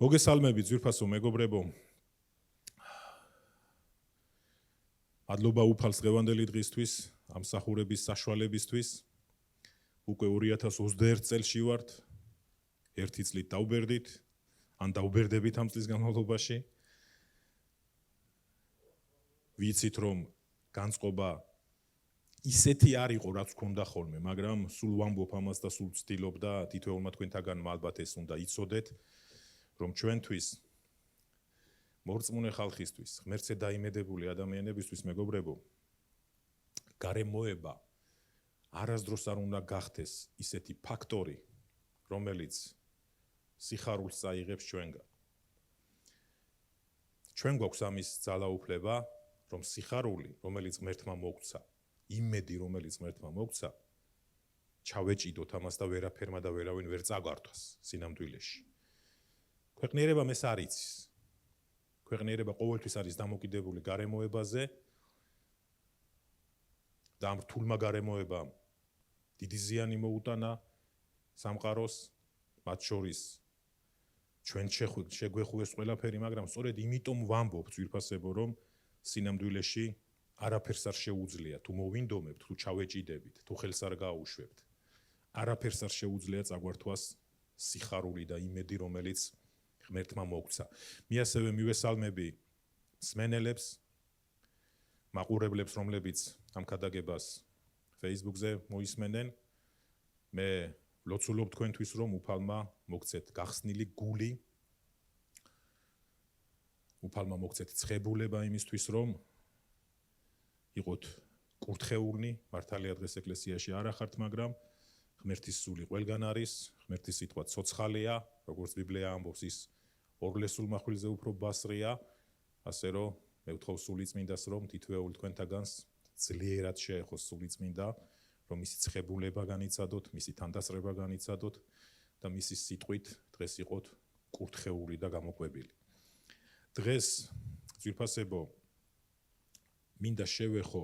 მოგესალმებით ძვირფასო მეგობრებო. მადლობა უფალს დღევანდელი დღისთვის, ამსახურების საშუალებისთვის. უკვე 2021 წელში ვართ. ერთი წლით დაუბერდით, ან დაუბერდებით ამ წლის განმავლობაში. ვიცით რომ განწყობა ისეთი არ იყო, რაც გქონდა ხოლმე, მაგრამ სულ ვამბობ ამას და სულ ვცდილობ და თითოეულმა თქვენთაგანმა ალბათ ეს უნდა იცოდეთ, რომ ჩვენთვის მორწმუნე ხალხისთვის, ღმერთზე დაიმედებული ადამიანებისთვის მეგობრებო, გარემოება არასდროს არ უნდა გახდეს ისეთი ფაქტორი, რომელიც სიხარულს წაიღებს ჩვენგან. ჩვენ გვაქვს ამის ძალაუფლება, რომ სიხარული, რომელიც ღმერთმა მოგცა, იმედი, რომელიც ღმერთმა მოგცა, ჩავეჭიდოთ ამას და ვერაფერმა და ვერავინ ვერ წაგვართვას სინამდვილეში. ქვეყნიერება ეს არ იცის. ქვეყნიერება ყოველთვის არის დამოკიდებული გარემოებაზე და ამ რთულმა გარემოებამ დიდი ზიანი მოუტანა სამყაროს, მათ შორის ჩვენ შეგვეხუეს ყველაფერი, მაგრამ სწორედ იმიტომ ვამბობ ძვირფასებო, რომ სინამდვილეში არაფერს არ შეუძლია თუ მოვინდომებთ, თუ ჩავეჭიდებით, თუ ხელს არ გააუშვებთ. არაფერს არ შეუძლია წაგვართვას სიხარული და იმედი, რომელიც ღმერთმა მოგცა. მე ასევე მივესალმები მსმენელებს, მაყურებლებს, რომლებიც ამ ქადაგებას Facebook-ზე მოისმენენ. მე ლოცულობ თქვენთვის, რომ უფალმა მოგცეთ გახსნილი გული, უფალმა მოგცეთ ცხებულება იმისთვის, რომ იყოთ კურთხეულნი, მართალია დღეს ეკლესიაში არ ახართ, მაგრამ ღმერთის სული ყველგან არის, ღმერთის სიტყვა ცოცხალია, როგორც ბიბლია ამბობს, ის ორლესულ מחვილზე უფრო ბასრია, ასე რომ მე ვთხოვ სულიწმინდას, რომ თითოეულ თქვენთაგანს ძლიერად შეეხოს სულიწმინდა, რომ მისი ცხებულება განიცადოთ, მისი თანდასწრება განიცადოთ და მისი სიტყვით დღეს იყოთ კურთხეული და გამოკვებილი. დღეს ძვირფასებო მინდა შევეხო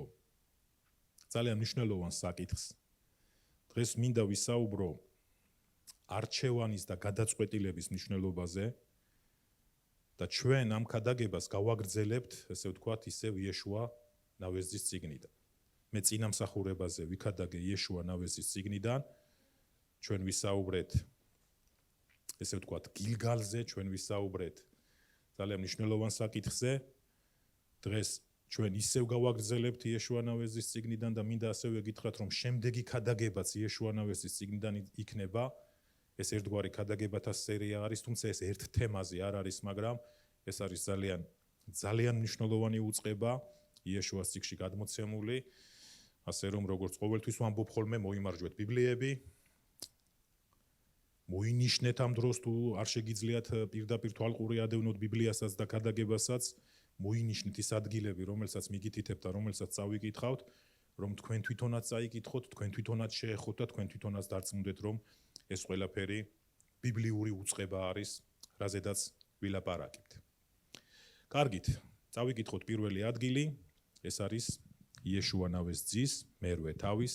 ძალიან მნიშვნელოვან საკითხს. დღეს მინდა ვისაუბრო არჩევანის და გადაწყვეტილების მნიშვნელობაზე და ჩვენ ამ ქადაგებას გავაგრძელებთ, ესე ვთქვათ, ისევ იეშუა ნავეზის წიგნიდან. მე წინამსახურებაზე ვიქადაგე იეშუა ნავეზის წიგნიდან, ჩვენ ვისაუბრეთ, ესე ვთქვათ, გილგალზე, ჩვენ ვისაუბრეთ ძალიან მნიშვნელოვან საკითხზე. დღეს ჩვენ ისევ გავაგრძელებთ იეშუა ნავეზის წიგნიდან და მინდა ასევე გითხრათ, რომ შემდეგი ქადაგებაც იეშუა ნავეზის წიგნიდან იქნება. ეს ერთგვარი ქადაგებათა სერია არის, თუმცა ეს ერთ თემაზე არ არის, მაგრამ ეს არის ძალიან მნიშვნელოვანი უწყება იეშუას წიგნში გადმოცემული, ასე რომ როგორც ყოველთვის ვამბობ ხოლმე, მოიმარჯვეთ ბიბლიები, მოინიშნეთ ამ დროს თუ არ შეგიძლიათ პირდაპირ თვალყური ადევნოთ ბიბლიასაც და ქადაგებასაც, მოინიშნეთ ის ადგილები, რომელსაც მიგითითებთ და რომელსაც წავიკითხავთ, რომ თქვენ თვითონაც წაიკითხოთ, თქვენ თვითონაც შეეხოთ და თქვენ თვითონაც დარწმუნდეთ, რომ ეს ყველაფერი ბიბლიური უწყება არის, რაზედაც ვილაპარაკებთ. კარგით, წავიკითხოთ პირველი ადგილი, ეს არის იეშუა ნავეს ძის მერვე თავის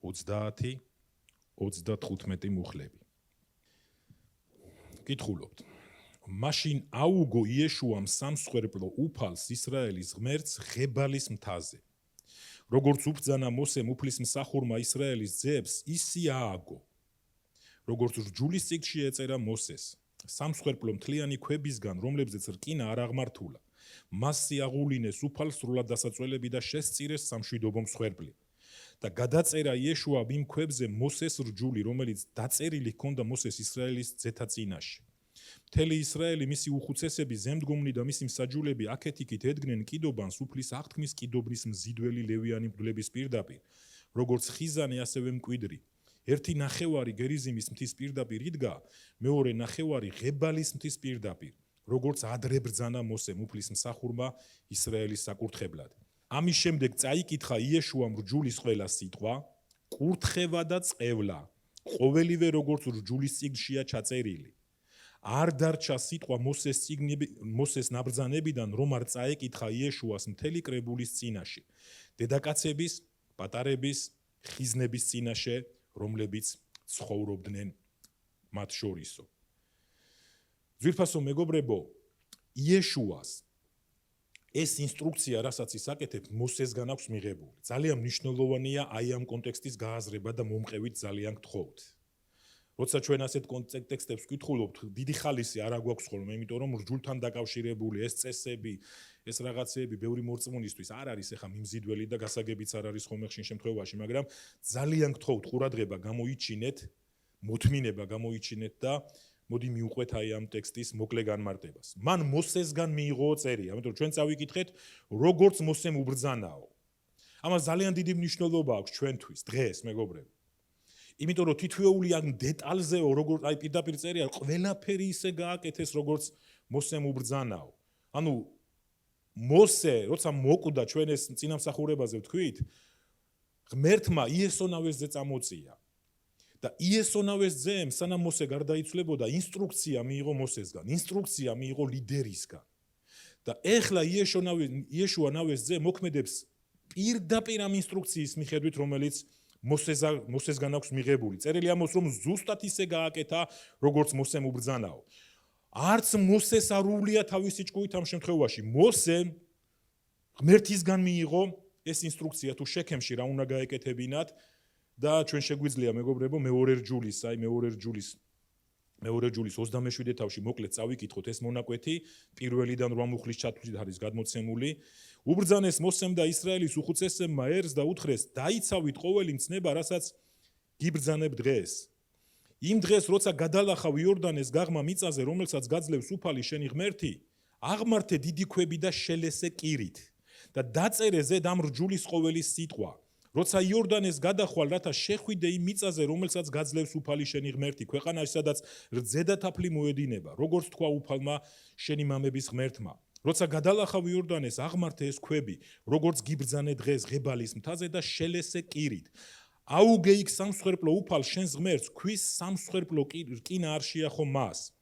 30-35 მუხლები. კითხულობთ. მაშინ აუგო იეშუამ სამსხვერპლო უფალს ისრაელის ღმერთს ღებალის მთაზე. როგორც უბრძანა მოსემ უფლისმსახურმა ისრაელის ძეებს, ისე ააგო. როგორც რჯულის წიგნში ეწერა მოსეს, სამსხვერპლო მთლიანი ქვებისგან, რომლებზეც რკინა არ აღმართულა, მასზე აღულინეს უფალს სრულად დასაწველები და შესწირეს სამშვიდობო მსხვერპლი. და გადაწერა იეშუამ იმ ქვებზე მოსეს რჯული, რომელიც დაწერილი ჰქონდა მოსეს ისრაელის ძეთა წინაშე. მთელი ისრაელი, მისი უხუცესები, ზემდგომლი და მისი მსაჯულები აქეთ-იქით ედგნენ კიდობანს უფლის აღთქმის კიდობნის მზიდველი ლევიანი მღვდლების პირდაპირ, როგორც ხიზანი, ასევე მკვიდრი. ერთი ნახევარი გერიზიმის მთის პირდაპირ იდგა, მეორე ნახევარი ღებალის მთის პირდაპირ, როგორც ადრე ბრძანა მოსემ უფლისმსახურმა ისრაელის საკურთხებლად. ამის შემდეგ წაიკითხა იეშუამ რჯულის ყველა სიტყვა, კურთხევა და წყევლა, ყოველივე როგორც რჯულის წიგნშია ჩაწერილი. არ დარჩა სიტყვა მოსეს ნაბრძანებიდან, რომ არ წაეკითხა იეშუას მთელი კრებულის წინაშე, დედაკაცების, პატარების, ხიზნების წინაშე, რომლებიც ცხოვრობდნენ მათ შორისო. ძვირფასო მეგობრებო, იეშუას ეს ინსტრუქცია, რასაც ის აკეთებ, მოსესგან აქვს მიღებული. ძალიან მნიშვნელოვანია აი ამ კონტექსტის გააზრება და მომყევით ძალიან გთხოვთ. როცა ჩვენ ასეთ კონტექსტებს ვკითხულობთ, დიდი ხალისი არ აგვაქვს ხოლმე, იმიტომ რომ რჯულთან დაკავშირებული ეს წესები, ეს რაღაცეები ბევრი მორწმუნისთვის არ არის ახლა მიმზიდველი და გასაგებიც არ არის ხოლმე ხშირ შემთხვევაში, მაგრამ ძალიან გთხოვთ ყურადღება გამოიჩინეთ, მოთმინება გამოიჩინეთ და მოდი მიუყვეთ აი ამ ტექსტის მოკლე განმარტებას. მან მოსესგან მიიღო წერია, ამიტომ ჩვენ წავიკითხეთ, როგორც მოსემ უბრძანაო. ამას ძალიან დიდი მნიშვნელობა აქვს ჩვენთვის დღეს, მეგობრებო. იმიტომ რომ თითოეული ამ დეტალზეო, როგორც აი პირდაპირ წერია, ყველაფერი ისე გააკეთეს, როგორც მოსემ უბრძანაო. ანუ მოსე, როცა მოკვდა ჩვენ ეს წინამსახურებაზე ვთქვით, ღმერთმა იესონავესზე წამოწია. და იესონავეს ძემ, სანამ მოსე გარდაიცვლებოდა, ინსტრუქცია მიიღო მოსესგან, ინსტრუქცია მიიღო ლიდერისგან. და ეხლა იეშუა ნავეს ძე მოქმედებს პირდაპირ ამ ინსტრუქციის მიხედვით, რომელიც მოსესგან აქვს მიღებული. წერილი ამბობს, რომ ზუსტად ისე გააკეთა, როგორც მოსემ უბრძანაო. არც მოსეს არ უვლია თავისი ჭკუით ამ შემთხვევაში. მოსემ ღმერთისგან მიიღო ეს ინსტრუქცია თუ შექემში რა უნდა გაეკეთებინათ. და ჩვენ შეგვიძლია მეგობრებო მეორე რჯულის 27 თავში მოკლედ წავიკითხოთ ეს მონაკვეთი პირველიდან 8 მუხლის ჩათვლით არის გადმოცემული. უბრძანეს მოსემ და ისრაელის უხუცესებმა ერს და უთხრეს დაიცავით ყოველი მცნება, რასაც გიბრძანებ დღეს. იმ დღეს როცა გადალახავ იორდანეს გაღმა მიწაზე, რომელსაც გაძლევს უფალი შენი ღმერთი, აღმართე დიდი ქვები და შელესე კირით და დაწერე ზედ ამ რჯულის ყოველი სიტყვა. როცა იორდანეს გადახვალ, რათა შეხვიდე იმ მიწაზე, რომელსაც გაძლევს უფალი შენი ღმერთი, ქვეყანაში, სადაც რძე და თაფლი მოედინება, როგორც თქვა უფალმა შენი მამების ღმერთმა. როცა გადალახავ იორდანეს, აღმართე ეს ქვები, როგორც გიბრძანე დღეს ღებალის მთაზე და შელესე კირით. აუგე იქ სამსხვერპლო უფალ შენს ღმერთს, ქვის სამსხვერპლო რკინა არ შეახო მას.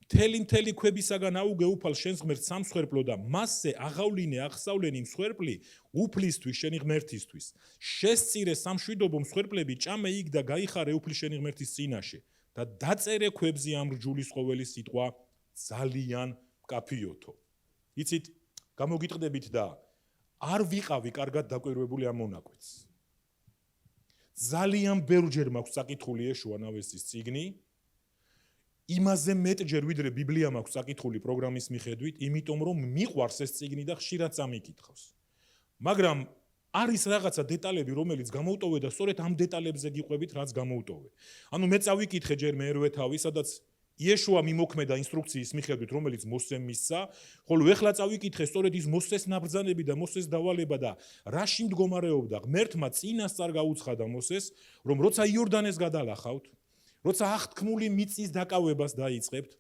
მთელი ქვებისაგან აუგე უფალ შენს ღმერთს სამსხვერპლო და მასზე აღავლინე აღსავლენი მსხვერპლი უფლისთვის შენი ღმერთისთვის. შესწირე სამშვიდობო მსხვერპლები, ჭამე იქ და გაიხარე უფლის შენი ღმერთის წინაშე და დაწერე ქვებზე ამ რჯულის ყოველი სიტყვა ძალიან მკაფიოთო. იცით, გამოგიტყდებით და არ ვიყავი კარგად დაკვირვებული ამ მონაკვეთს. ძალიან ბევრჯერ მაქვს საკითხული იეშუა ნავესის წიგნი. იმაზე მეტჯერ ვიდრე ბიბლია მაქვს საკითხული პროგრამის მიხედვით, იმიტომ რომ მიყვარს ეს წიგნი და ხშირად წამიკითხავს. მაგრამ არის რაღაცა დეტალები, რომელიც გამოუტოვე და სწორედ ამ დეტალებზე გიყვებით, რაც გამოუტოვე. ანუ მე წავიკითხე ჯერ მერვე თავი, სადაც იეშუა მიმოქმედა ინსტრუქციის მიხედვით, რომელიც მოსემ მისცა, ხოლო ეხლა წავიკითხე სწორედ ის მოსეს ნაბრძანები და მოსეს დავალება და რაში მდგომარეობდა. ღმერთმა წინასწარ გაუცხადა მოსეს, რომ როცა იორდანეს გადალახავთ, როცა აღთქმული მიწის დაკავებას დაიწყებთ,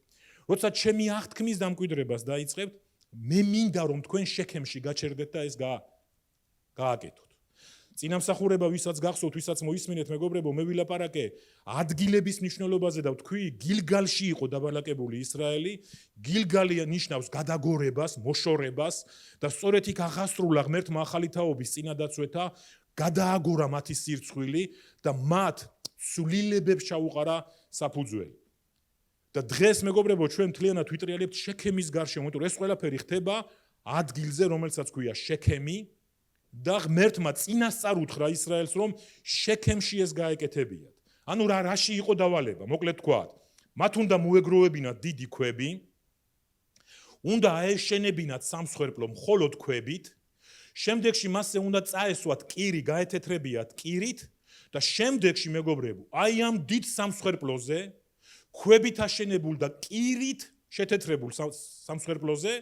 როცა ჩემი აღთქმის დამკვიდრებას დაიწყებთ, მე მინდა რომ თქვენ შექემში გაჩერდეთ და ეს გააკეთოთ. წინამსახურება ვისაც გახსოვთ, ვისაც მოისმინეთ მეგობრებო, მე ვილაპარაკე ადგილების მნიშვნელობაზე და ვთქვი, გილგალში იყო დაბალაკებული ისრაელი, გილგალი ნიშნავს გადაგორებას, მოშორებას და სწორედ იქ აღასრულა ღმერთმა ახალი თაობის წინადაცვეთა, გადააგორა მათი სირცხვილი და მათ სულილებებს ჩაუყარა საფუძველი. და დღეს მეგობრებო, ჩვენ მთლიანად ვიტრიალებთ შექემის გარშემო, იმიტომ ეს ყველაფერი ხდება ადგილზე, რომელსაც ქვია შექემი და ღმერთმა წინასწარ უთხრა ისრაელს, რომ შექემში ეს გაეკეთებიათ. ანუ რაში იყო დავალება, მოკლედ თქვათ, მათ უნდა მოეგროვებინათ დიდი ქვები, უნდა აეშენებინათ სამსხვერპლო მხოლოდ ქვებით, შემდეგში მასზე უნდა წაესვათ კირი, გაეთეთრებიათ კირით და შემდეგში მეგობრებო, აი ამ დიდ სამსხვერპლოზე, ქვებით აშენებულ და კირით შეთეთრებულ სამსხვერპლოზე,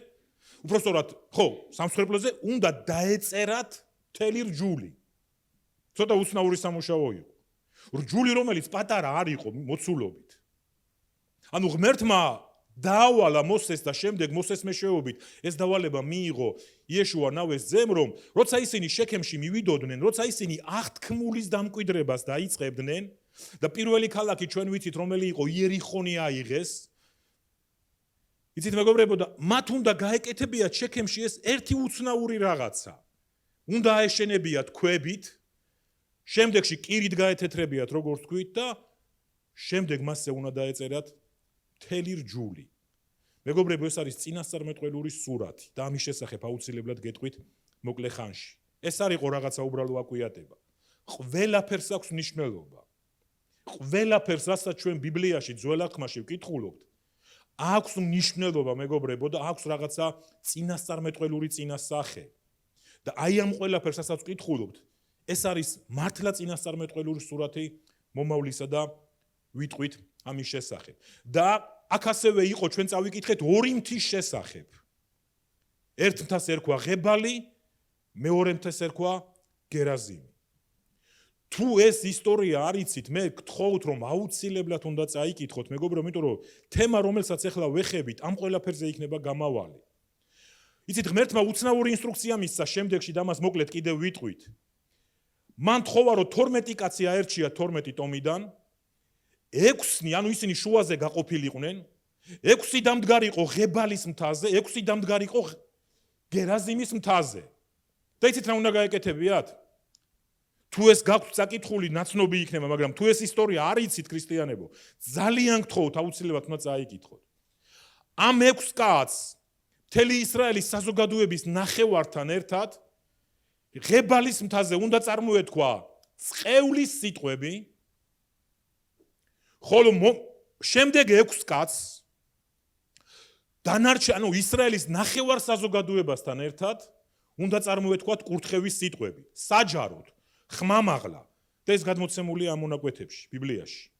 უბრალოდ ხო, სამსხვერპლოზე უნდა დაეწერათ მთელი რჯული. ცოტა უცნაური სამუშაო იყო. რჯული, რომელიც პატარა არ იყო მოცულობით. ანუ ღმერთმა დაავალა მოსეს და შემდეგ მოსეს მეშვეობით ეს დავალება მიიღო იეშუა ნავეს ძემ, რომ როცა ისინი შექემში მივიდოდნენ, როცა ისინი აღთქმულის დამკვიდრებას დაიწყებდნენ და პირველი ქალაქი ჩვენ ვიცით, რომელი იყო იერიხონი აიღეს. იცით მეგობრებო, და მათ უნდა გაეკეთებიათ შექემში ეს ერთი უცნაური რაღაცა. უნდა აეშენებიათ ქვებით, შემდეგში კირით გაეთეთრებიათ, როგორც თქვით და შემდეგ მასზე უნდა დაეწერათ მთელი რჯული. მეგობრებო, ეს არის წინასწარმეტყველური სურათი და ამის შესახებ აუცილებლად გეტყვით მოკლე ხანში. ეს არ იყო რაღაცა უბრალო აკვიატება. ყველაფერს აქვს მნიშვნელობა. ყველაფერს, რასაც ჩვენ ბიბლიაში ძველ აღთქმაში ვკითხულობთ, აქვს მნიშვნელობა, მეგობრებო, და აქვს რაღაცა წინასწარმეტყველური წინასახე. და აი ამ ყველაფერს, რასაც ვკითხულობთ, ეს არის მართლა წინასწარმეტყველური სურათი მომავლისა და ვიტყვით ამის შესახებ. და აქ ასევე იყო, ჩვენ წავიკითხეთ ორი მთის შესახებ. ერთ მთას ერქვა ღებალი, მეორე მთას ერქვა გერაზიმი. თუ ეს ისტორია არ იცით, მე გთხოვთ, რომ აუცილებლად უნდა წაიკითხოთ, მეგობრებო, იმიტომ რომ თემა, რომელსაც ახლა ვეხებით, ამ ყველაფერზე იქნება გამავალი. იცით, ღმერთმა უცნაური ინსტრუქცია მისცა შემდეგში და მას მოკლედ კიდევ ვიტყვით. მან თხოვა, რომ 12 კაცი აერჩია 12 ტომიდან, 6, ანუ ისინი შუაზე გაყოფილიყვნენ, 6 დამდგარი იყო ღებალის მთაზე, 6 დამდგარი იყო გერაზიმის მთაზე. და იცით რა უნდა გაეკეთებიათ? თუ ეს გაქვთ საკითხული, ნაცნობი იქნება, მაგრამ თუ ეს ისტორია არ იცით, ქრისტიანებო, ძალიან გთხოვთ, აუცილებლად უნდა წაიკითხოთ. ამ 6 კაცს მთელი ისრაელის საზოგადოების ნახევართან ერთად ღებალის მთაზე უნდა წარმოეთქვა წყევლის სიტყვები, ხოლო შემდეგ 6 კაცს ანუ ისრაელის ნახევარ საზოგადოებასთან ერთად უნდა წარმოეთქვათ კურთხევის სიტყვები, საჯაროდ, ხმამაღლა და ეს გადმოცემულია ამ მონაკვეთებში, ბიბლიაში.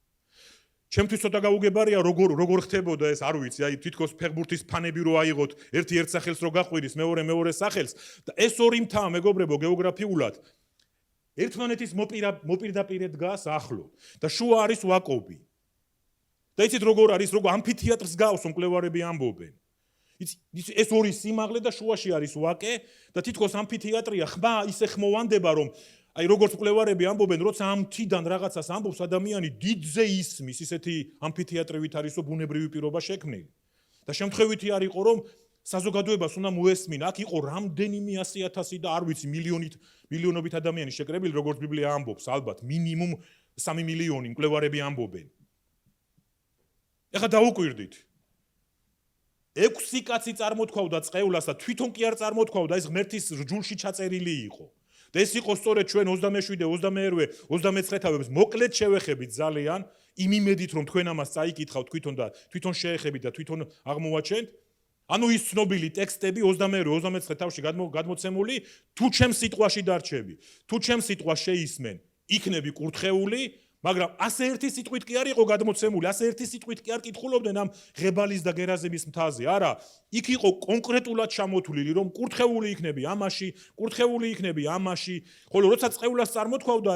ჩემთვის ცოტა გაუგებარია როგორ ხდებოდა ეს, არ ვიცი, აი თითქოს ფეხბურთის ფანები რო აიღოთ, ერთი ერთ სახელს რო გაყვირის, მეორე სახელს და ეს ორი მთა, მეგობრებო, გეოგრაფიულად ერთმანეთის მოპირდაპირე დგას ახლო და შუა არის ვაკობი. და იცით როგორ არის, როგორ ამფითეატრს გავს მკვლევარები ამბობენ. ეს ორი სიმაღლე და შუაში არის ვაკე და თითქოს ამფითეატრია, ხმა ისე ხმოვანდება, რომ აი როგორც მკვლევარები ამბობენ, როცა ამ მთიდან რაღაცას ამბობს ადამიანი, დიდზე ისმის, ისეთი ამფითეატრივით არისო ბუნებრივი პირობა შექმნილი. და შემთხვევითი არ იყო, რომ საზოგადოებას უნდა მოესმინა, აქ იყო რამდენიმე 100,000 და არ ვიცი, მილიონობით ადამიანი შეკრებილი, როგორც ბიბლია ამბობს, ალბათ მინიმუმ 3 მილიონი მკვლევარები ამბობენ. ეხლა დაუკვირდით. 6 კაცი წარმოთქვავდა წყევლას და თვითონ კი არ წარმოთქვავდა, ეს ღმერთის რჯულში ჩაწერილი იყო. და ეს იყო სწორედ ჩვენ 27-ე, 22-ე, 33 თავებს მოკლედ შევეხებით ძალიან, იმ იმედით, რომ თქვენ ამას წაიკითხავთ თვითონ შეეხებით და თვითონ აღმოვაჩენთ. ანუ ის ცნობილი ტექსტები 22-ე, 33 თავში გადმოცემული, თუ ჩემ სიტყვაში დარჩები, თუ ჩემ სიტყვას შეისმენ, იქნები კურთხეული, მაგრამ ასე ერთი სიტყვით კი არ იყო გადმოცემული, ასე ერთი სიტყვით კი არ კითხულობდნენ ამ ღებალის და გერაზიმის მთაზე. არა, იქ იყო კონკრეტულად ჩამოთვლილი, რომ კურთხეული იქნები ამაში, კურთხეული იქნები ამაში, ხოლო როცა წყევლას წარმოთქვავდა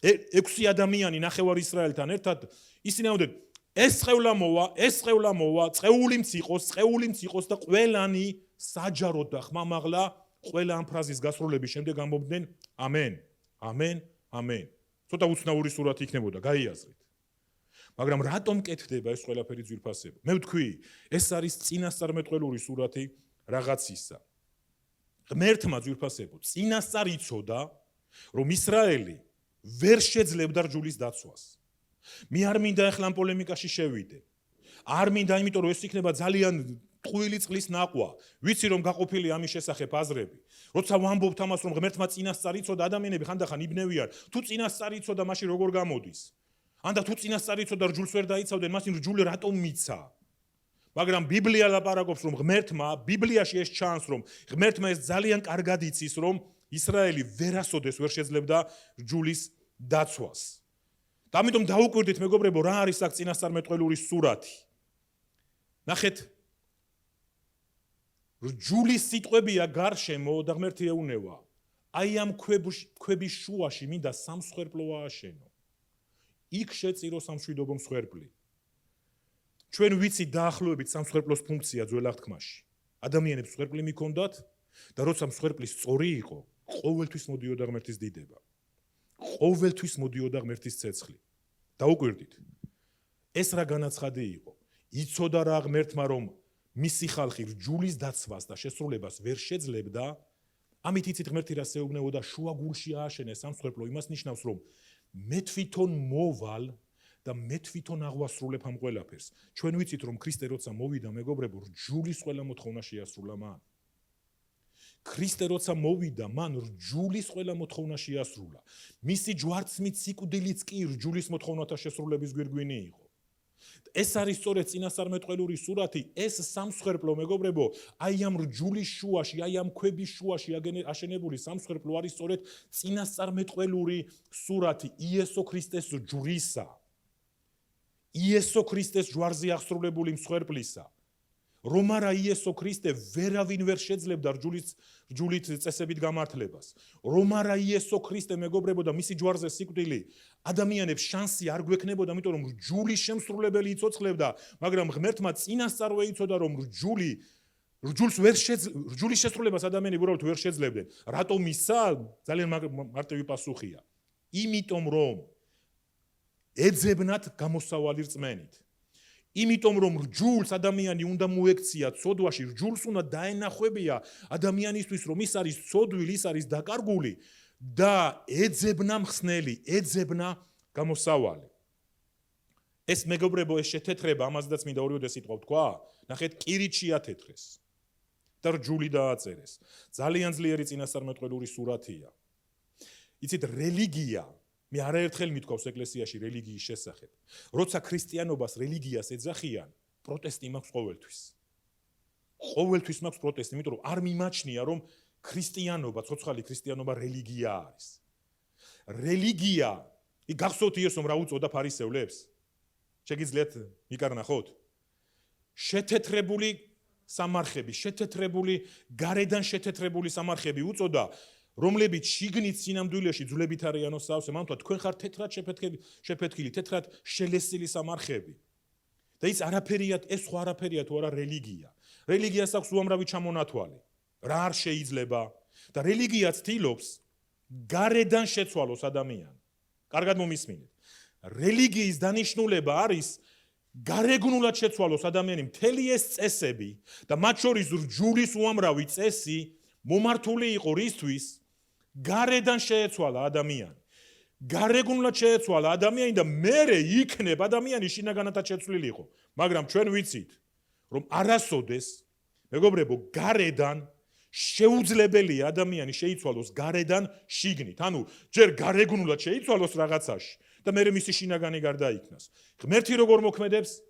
6 ადამიანი ნახევარ ისრაელთან ერთად, ისინი ამბობდნენ, ეს წყევლა მოვა, წყეული მციყოს და ყველანი საჯაროდ და ხმამაღლა ყველა ამ ფრაზის გასროლების შემდეგ ამბობდნენ ამენ, ამენ, ამენ. ცოტა უცნაური სურათი იქნებოდა, გაიაზრეთ. მაგრამ რატომ კეთდება ეს ყველაფერი ძვირფასება? მე ვთქვი, ეს არის წინასწარმეტყველური სურათი რაღაცისა. ღმერთმა ძვირფასებო, წინასწარ იცოდა, რომ ისრაელი ვერ შეძლებდა რჯულის დაცვას. მე არ მინდა ახლა ამ პოლემიკაში შევიდე. არ მინდა, იმიტომ რომ ეს იქნება ძალიან ტყუილი წყლის ნახვა. ვიცი რომ გაყოფილი ამის შესახებ აზრები. როცა ვამბობთ ამას, რომ ღმერთმა წინასწარ იცოდა, ადამიანები ხანდახან იბნევიან, თუ წინასწარ იცოდა, მაშინ როგორ გამოდის? ანდა თუ წინასწარ იცოდა, რჯულს ვერ დაიცავდნენ, მაშინ რჯული რატომ მიცა? მაგრამ ბიბლია ლაპარაკობს, რომ ღმერთმა, ბიბლიაში ეს ჩანს, რომ ღმერთმა ეს ძალიან კარგად იცის, რომ ისრაელი ვერასოდეს ვერ შეძლებდა რჯულის დაცვას. და ამიტომ დაუკვირდით, მეგობრებო, რა არის აქ წინასწარმეტყველური სურათი? ნახეთ, რჯულის სიტყვებია გარშემო და ღმერთი ეუნება. აი ამ ქვების შუაში მინდა სამსხვერპლო ააშენო. იქ შეწირო სამშვიდობო მსხვერპლი. ჩვენ ვიცით დაახლოებით სამსხვერპლოს ფუნქცია ძველ აღთქმაში. ადამიანებს მსხვერპლი მიქონდათ და როცა მსხვერპლი სწორი იყო, ყოველთვის მოდიოდა ღმერთის დიდება. ყოველთვის მოდიოდა ღმერთის ცეცხლი. დაუკვირდით. ეს რა განაცხადი იყო? იცოდა რა ღმერთმა, რომ მისი ხალხი რჯულის დაცვას და შესრულებას ვერ შეძლებდა, ამით იცით ღმერთი რას ეუბნებოდა, შუაგულში ააშენეს სამსხვერპლო, იმას ნიშნავს, რომ მე თვითონ მოვალ და მე თვითონ აღვასრულებ ამ ყველაფერს. ჩვენ ვიცით რომ ქრისტე როცა მოვიდა მეგობრებო, რჯულის ყველა მოთხოვნა შეასრულა მან. ქრისტე როცა მოვიდა, მან რჯულის ყველა მოთხოვნა შეასრულა. მისი ჯვარცმით სიკვდილიც კი რჯულის მოთხოვნათა შესრულების გვირგვინი იყო. ეს არის სწორედ წინასწარმეტყველური სურათი, ეს სამსხვერპლო მეგობრებო, აი ამ რჯულის შუაში, აი ამ ქვების შუაში აშენებული სამსხვერპლო არის სწორედ წინასწარმეტყველური სურათი იესო ქრისტეს ჯვრისა. იესო ქრისტეს ჯვარზე აღსრულებული მსხვერპლისა. რომ არა იესო ქრისტე ვერავინ ვერ შეძლებდა რჯულით წესებით გამართლებას. რომ არა იესო ქრისტე მეგობრებო და მისი ჯვარზე სიკვდილი ადამიანებს შანსი არ გვექნებოდა, იმიტომ რომ რჯულის შემსრულებელი იცოცხლებდა, მაგრამ ღმერთმა წინასწარვე იცოდა რომ რჯულის შესრულებას ადამიანები უბრალოდ ვერ შეძლებდნენ. რატომ ისა? ძალიან მარტივი პასუხია. იმიტომ რომ ეძებნათ გამოსავალი რწმენით. იმიტომ რომ რჯულს ადამიანი უნდა მოექცია ცოდვაში, რჯულს უნდა დაენახვებია ადამიანისთვის, რომ ის არის ცოდვილი, ის არის დაკარგული და ეძებნა მხსნელი, ეძებნა გამოსავალი. ეს მეგობრებო, ეს შეთეთრება, ამაზედაც მინდა ორივე სიტყვა ვთქვა, ნახეთ, კირით შეათეთრეს და რჯული დააწერეს. ძალიან ძლიერი წინასწარმეტყველური სურათია. იცით, რელიგია მე არაერთხელ მithქვავს ეკლესიაში რელიგიის შესახებ. როცა ქრისტიანობას რელიგიას ეძახიან, პროტესტი მაქვს ყოველთვის. ყოველთვის მაქვს პროტესტი, იმიტომ რომ არ მიმაჩნია, რომ ქრისტიანობა, ცოცხალი ქრისტიანობა რელიგია არის. რელიგია, გახსოვთ იესომ რა უწოდა ფარისევლებს? შეგიძლიათ მიკარნახოთ? შეთეთრებული სამარხები, გარედან შეთეთრებული სამარხები უწოდა, რომლებიც შიგნით სინამდვილეში ძვლებით არიანო სავსე, მან თქვა თქვენ ხართ თეთრად შეფეთქილი, თეთრად შელესილი სამარხები. და ის არაფერია, ეს სხვა არაფერია თუ არა რელიგია. რელიგიას აქვს უამრავი ჩამონათვალი. რა არ შეიძლება და რელიგია ცდილობს გარედან შეცვალოს ადამიანი. კარგად მომისმინეთ. რელიგიის დანიშნულება არის გარეგნულად შეცვალოს ადამიანი მთელი ეს წესები და მათ შორის რჯულის უამრავი წესი მომართული იყო რისთვის? გარედან შეეცვალა ადამიანი. გარეგნულად შეეცვალა ადამიანი და მერე იქნებ ადამიანი შინაგანათაც შეცვლილიყო. მაგრამ ჩვენ ვიცით, რომ არასოდეს, მეგობრებო, გარედან შეუძლებელია ადამიანი შეიცვალოს გარედან შიგნით. ანუ ჯერ გარეგნულად შეიცვალოს რაღაცაში და მერე მისი შინაგანი გარდაიქმნას. ღმერთი როგორ მოქმედებს?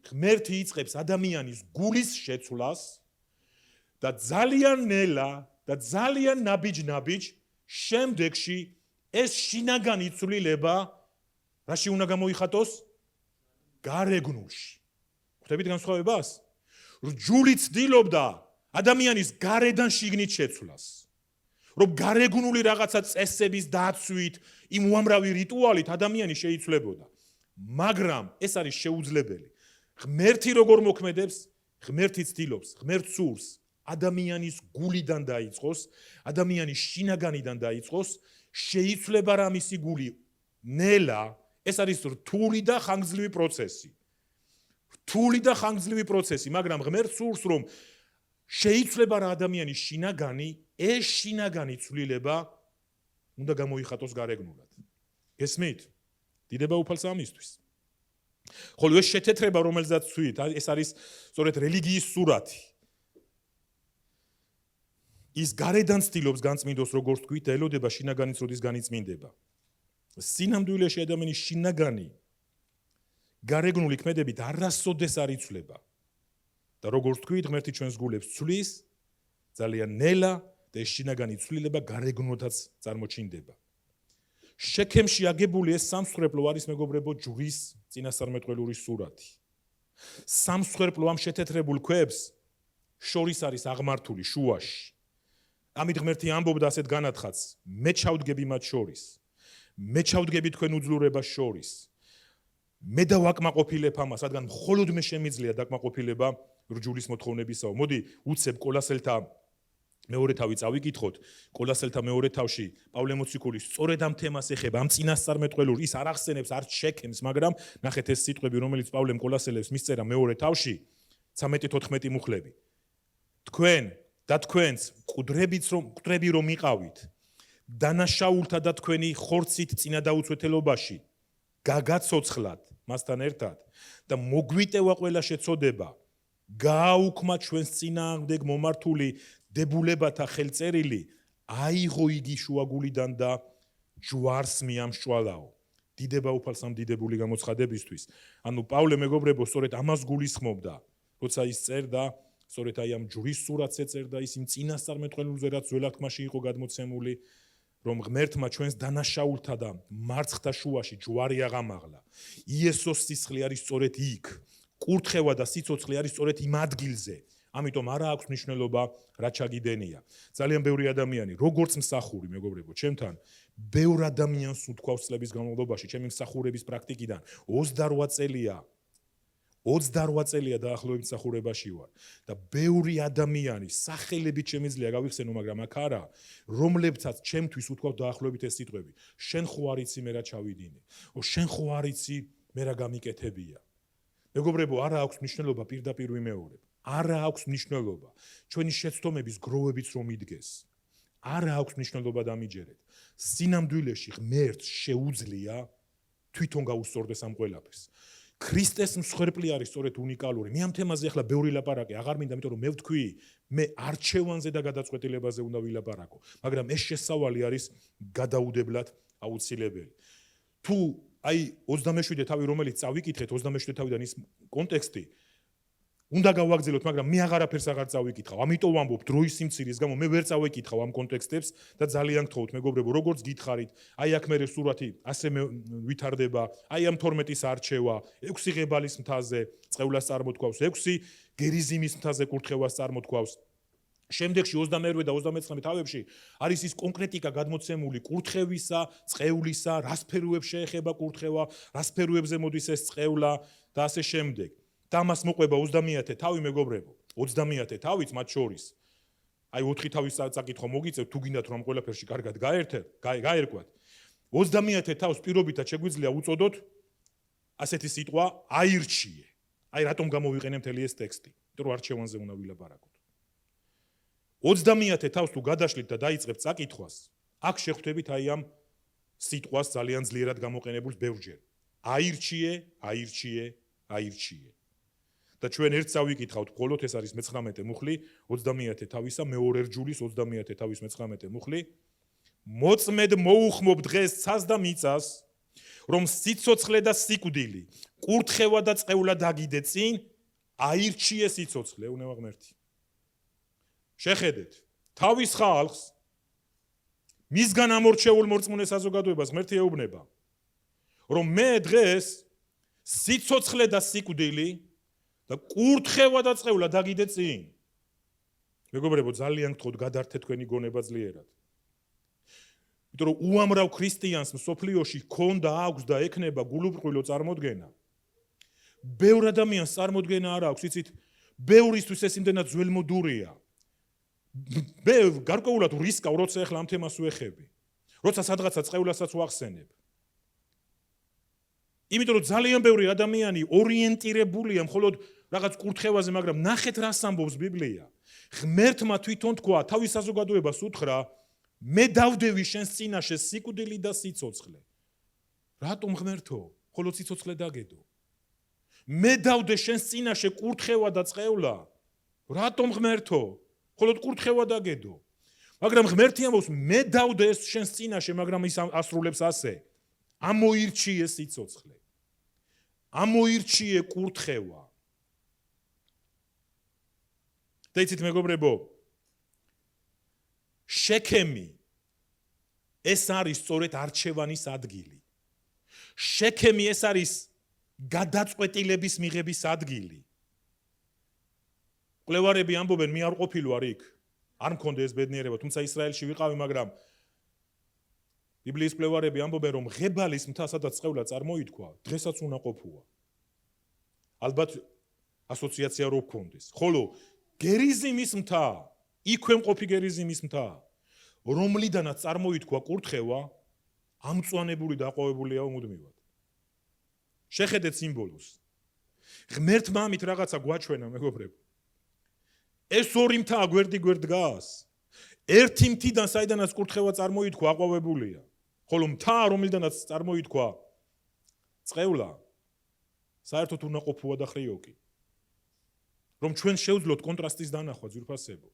ღმერთი იწყებს ადამიანის გულის შეცვლას და ძალიან ნელა და ძალიან ნაბიჯ შემდეგში ეს შინაგანი ცვლილება რაში უნდა გამოიხატოს? გარეგნულში. ხვდებით განსხვავებას? რჯული ცდილობდა ადამიანის გარედან შიგნით შეცვლას. რომ გარეგნული რაღაცა წესების დაცვით, იმ უამრავი რიტუალით ადამიანი შეიცვლებოდა. მაგრამ ეს არის შეუძლებელი. ღმერთი როგორ მოქმედებს? ღმერთი ცდილობს, ღმერთს სურს ადამიანის გულიდან დაიწყოს, ადამიანის შინაგანიდან დაიწყოს, შეიცვლება რა მისი გული. ნელა, ეს არის რთული და ხანგრძლივი პროცესი. მაგრამ ღმერთს სურს, რომ შეიცვლება რა ადამიანის შინაგანი, ეს შინაგანი ცვლილება უნდა გამოიხატოს გარეგნულად. გესმით? დიდება უფალს ამისთვის. ხოლო ეს შეთეთრება, რომელზეც ვთქვით, ეს არის სწორედ რელიგიის სურათი. ის გარედან ცდილობს განწმინდოს, როგორც ვთქვით, და ელოდება შინაგანის როდის განიწმინდება. სინამდვილეში ადამიანის შინაგანი გარეგნული ქმედებით არასოდეს არ იცვლება. და როგორც ვთქვით, ღმერთი ჩვენს გულებს ცვლის, ძალიან ნელა და ეს შინაგანი ცვლილება გარეგნულადაც წარმოჩინდება. შექემში აგებული ეს სამსხვერპლო არის მეგობრებო ჯვრის წინასწარმეტყველური სურათი. სამსხვერპლო ამ შეთეთრებულ ქვებს შორის არის აღმართული შუაში. ამით ღმერთი ამბობდა ასეთ განათხადს, მე ჩავდგები მათ შორის. მე ჩავდგები თქვენ უძლურებას შორის. მე დავაკმაყოფილებ ამას, რადგან მხოლოდ მე შემიძლია დაკმაყოფილება რჯულის მოთხოვნებისაო. მოდი უცებ კოლასელთა მეორე თავი წავიკითხოთ. კოლასელთა მეორე თავში პავლე მოციქული სწორედ ამ თემას ეხება, ამ წინასწარმეტყველურ, ის არ ახსენებს, არ შექემს, მაგრამ ნახეთ ეს სიტყვები, რომელიც პავლემ კოლასელებს მისწერა მეორე თავში, 13-14 მუხლები. თქვენ და თქვენც მკვდრები რომ იყავით, დანაშაულთა და თქვენი ხორცით წინადაუცვეთელობაში გაგაცოცხლად მასთან ერთად და მოგვიტევა ყველა შეწოდება გააუქმა ჩვენს წინააღმდეგ მომართული დებულებათა ხელწერილი აიღო იგი შუაგულიდან და ჯვარს მიამშვალაო დიდება უფალს ამ დიდებული გამოცხადებისთვის ანუ პავლე მეგობრებო სწორედ ამას გულისხმობდა როცა ის წერდა სწორედ აი ამ ჯვრის სურათს ეწერდა ის იმ წინასწარმეტყველულზე რაც ძველ აღთქმაში იყო გადმოცემული რომ ღმერთმა ჩვენს დანაშაულთა და მარცხთა შუაში ჯვარი აღამაღლა იესოს სისხლი არის სწორედ იქ კურთხევა და სიცოცხლე არის სწორედ იმ ადგილზე ამიტომ არა აქვს მნიშვნელობა რა ჩაგიდენია ძალიან ბევრი ადამიანი როგორც მსახური მეგობრებო ჩემთან ბევრ ადამიანს უთქვავს წლების განმავლობაში ჩემი მსახურების პრაქტიკიდან 28 წელია დაახლოებით მსახურებაში ვარ და ბევრი ადამიანი სახელებით შემიძლია გავიხსენო მაგრამ აქ არა რომლებსაც ჩემთვის უთქვავ დაახლოებით ეს სიტყვები შენ ხო არ იცი მე რა ჩავიდინე შენ ხო არ იცი მე რა გამიკეთებია მეგობრებო არა აქვს მნიშვნელობა პირდაპირ ვიმეორებ არა აქვს მნიშვნელობა ჩვენი შეცდომების გროვებიც რომ იდგეს არა აქვს მნიშვნელობა დამიჯერეთ სინამდვილეში ღმერთს შეუძლია თვითონ გაუსწორდეს ამ ყველაფერს ქრისტეს მსხვერპლი არის სწორედ უნიკალური მე ამ თემაზე ახლა ბევრი ლაპარაკი აღარ მინდა იმიტომ რომ მე ვთქვი მე არჩევანზე და გადაწყვეტილებაზე უნდა ვილაპარაკო მაგრამ ეს შესავალი არის გადაუდებლად აუცილებელი თუ აი 27 თავი რომელიც წავიკითხეთ 27 თავიდან ის კონტექსტი უნდა გავაგზავნოთ, მაგრამ მე აღარაფერს აღარ წავიკითხავ. ამიტომ ვამბობ დროის სიმცირის გამო მე ვერ წავიკითხავ ამ კონტექსტებს და ძალიან გთხოვთ მეგობრებო, როგორც გითხარით, აი აქ მე სურათი ასე ვითარდება, აი ამ 12-ის არჩევა, 6 ღებალის მთაზე წევლას წარმოთქვავს, 6 გერიზიმის მთაზე კურთხევას წარმოთქვავს. შემდეგში 22 და 39 თავებში არის ის კონკრეტიკა გადმოცემული კურთხევისა, წევლისა, რა სფეროებს შეეხება კურთხევა, რა სფეროებზე მოდის ეს წევლა და ასე შემდეგ. და მას მოყვება 30 თავი მეგობრებო 30 თავიც მათ შორის აი 4 თავის წაკითხვა მოგიწევთ თუ გინდათ რომ ყველაფერში კარგად გაერკვათ 30 თავს პირობითად შეგვიძლია უწოდოთ ასეთი სიტყვა აირჩიე აი რატომ გამოვიყენე მთელი ეს ტექსტი იმიტომ რომ არჩევანზე უნდა ვილაპარაკოთ 30 თავს თუ გადაშლით და დაიწყებთ წაკითხვას აქ შეხვდებით აი ამ სიტყვას ძალიან ძლიერად გამოყენებულს ბევრჯერ აირჩიე და ჩვენ ერთ წავიკითხავთ მხოლოდ ეს არის 19 მუხლი 30 თავისა მეორე რჯულის 30 თავის 19 მუხლი მოწმედ მოუხმობ დღეს ცას და მიწას რომ სიცოცხლე და სიკვდილი კურთხევა და წევლა დაგიდე წინ აირჩიე სიცოცხლე ეუნება ღმერთი შეხედეთ თავის ხალხს მისგან ამორჩეულ მორწმუნე საზოგადოებას ღმერთი ეუბნება რომ მე დღეს სიცოცხლე და სიკვდილი და კურთხევა და წევლა დაგიდე წინ. მეგობრებო, ძალიან გთხოვთ გადართეთ თქვენი გონება ძლიერად. იმიტომ რომ უამრავ ქრისტიანს მსოფლიოში ჰქონდა აქვს და ექნება გულუბრყვილო წარმოდგენა. ბევრ ადამიანს წარმოდგენა არ აქვს, იცით, ბევრისთვის ეს იმდენად ძველმოდურია. მე გარკვეულად რისკავ, როცა ახლა ამ თემას ვეხები. როცა სადღაცა წევლასაც ვახსენებ. იმიტომ რომ ძალიან ბევრი ადამიანი ორიენტირებულია მხოლოდ რაღაც კურთხევაზე, მაგრამ ნახეთ რას ამბობს ბიბლია. ღმერთმა თვითონ თქვა, თავის საზოგადოებას უთხრა, მე დავდევი შენს წინაშე სიკვდილი და სიცოცხლე. რატომ ღმერთო? მხოლოდ სიცოცხლე დაგედო. მე დავდე შენს წინაშე კურთხევა და წევლა. რატომ ღმერთო? მხოლოდ კურთხევა დაგედო. მაგრამ ღმერთი ამბობს, მე დავდე ეს შენს წინაშე, მაგრამ ის ასრულებს ასე. ამოირჩიე სიცოცხლე. ამოირჩიე კურთხევა. და იცით მეგობრებო, შექემი ეს არის სწორედ არჩევანის ადგილი. შექემი ეს არის გადაწყვეტილების მიღების ადგილი. მკვლევარები ამბობენ, მე არ ყოფილვარ იქ. არ მქონდა ეს ბედნიერება, თუმცა ისრაელში ვიყავი, მაგრამ ბიბლიის მკვლევარები ამბობენ, რომ ღებალის მთა, სადაც წევლა წარმოითქვა, დღესაც უნდა ყოფულა. ალბათ ასოციაცია რო გქონდეს. ხოლო გერიზიმის მთა, იქვე მყოფი გერიზიმის მთა, რომლიდანაც წარმოითქვა კურთხევა, ამწვანებული და აყვავებულია მუდმივად. შეხედეთ სიმბოლოს. ღმერთმა ამით რაღაცა გვაჩვენა, მეგობრებო. ეს ორი მთა გვერდ დგას. ერთი მთიდან, საიდანაც კურთხევა წარმოითქვა, აყვავებულია. ხოლო მთა, რომლიდანაც წარმოითქვა, წყევლა საერთოდ უნაყოფოა და ხრიოკი. რომ ჩვენ შევძლოთ კონტრასტის დანახვა ძვირფასებო.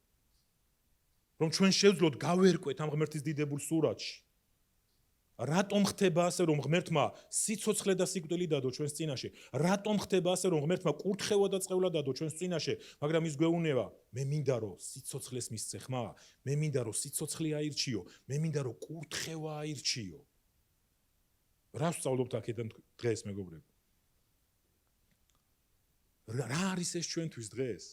რომ ჩვენ შევძლოთ გავერკვეთ ამ ღმერთის დიდებულ სურათში. რატომ ხდება ასე რომ ღმერთმა სიცოცხლე და სიკვდილი დადო ჩვენს წინაშე? რატომ ხდება ასე რომ ღმერთმა კურთხევა და წყევლა დადო ჩვენს წინაშე? მაგრამ ის გვეუბნება, მე მინდა რომ სიცოცხლეს მისცე ხმა, მე მინდა რომ სიცოცხლე აირჩიო, მე მინდა რომ კურთხევა აირჩიო. რა ვსწავლობთ აქედან დღეს მეგობრებო? რა არის ეს ჩვენთვის დღეს?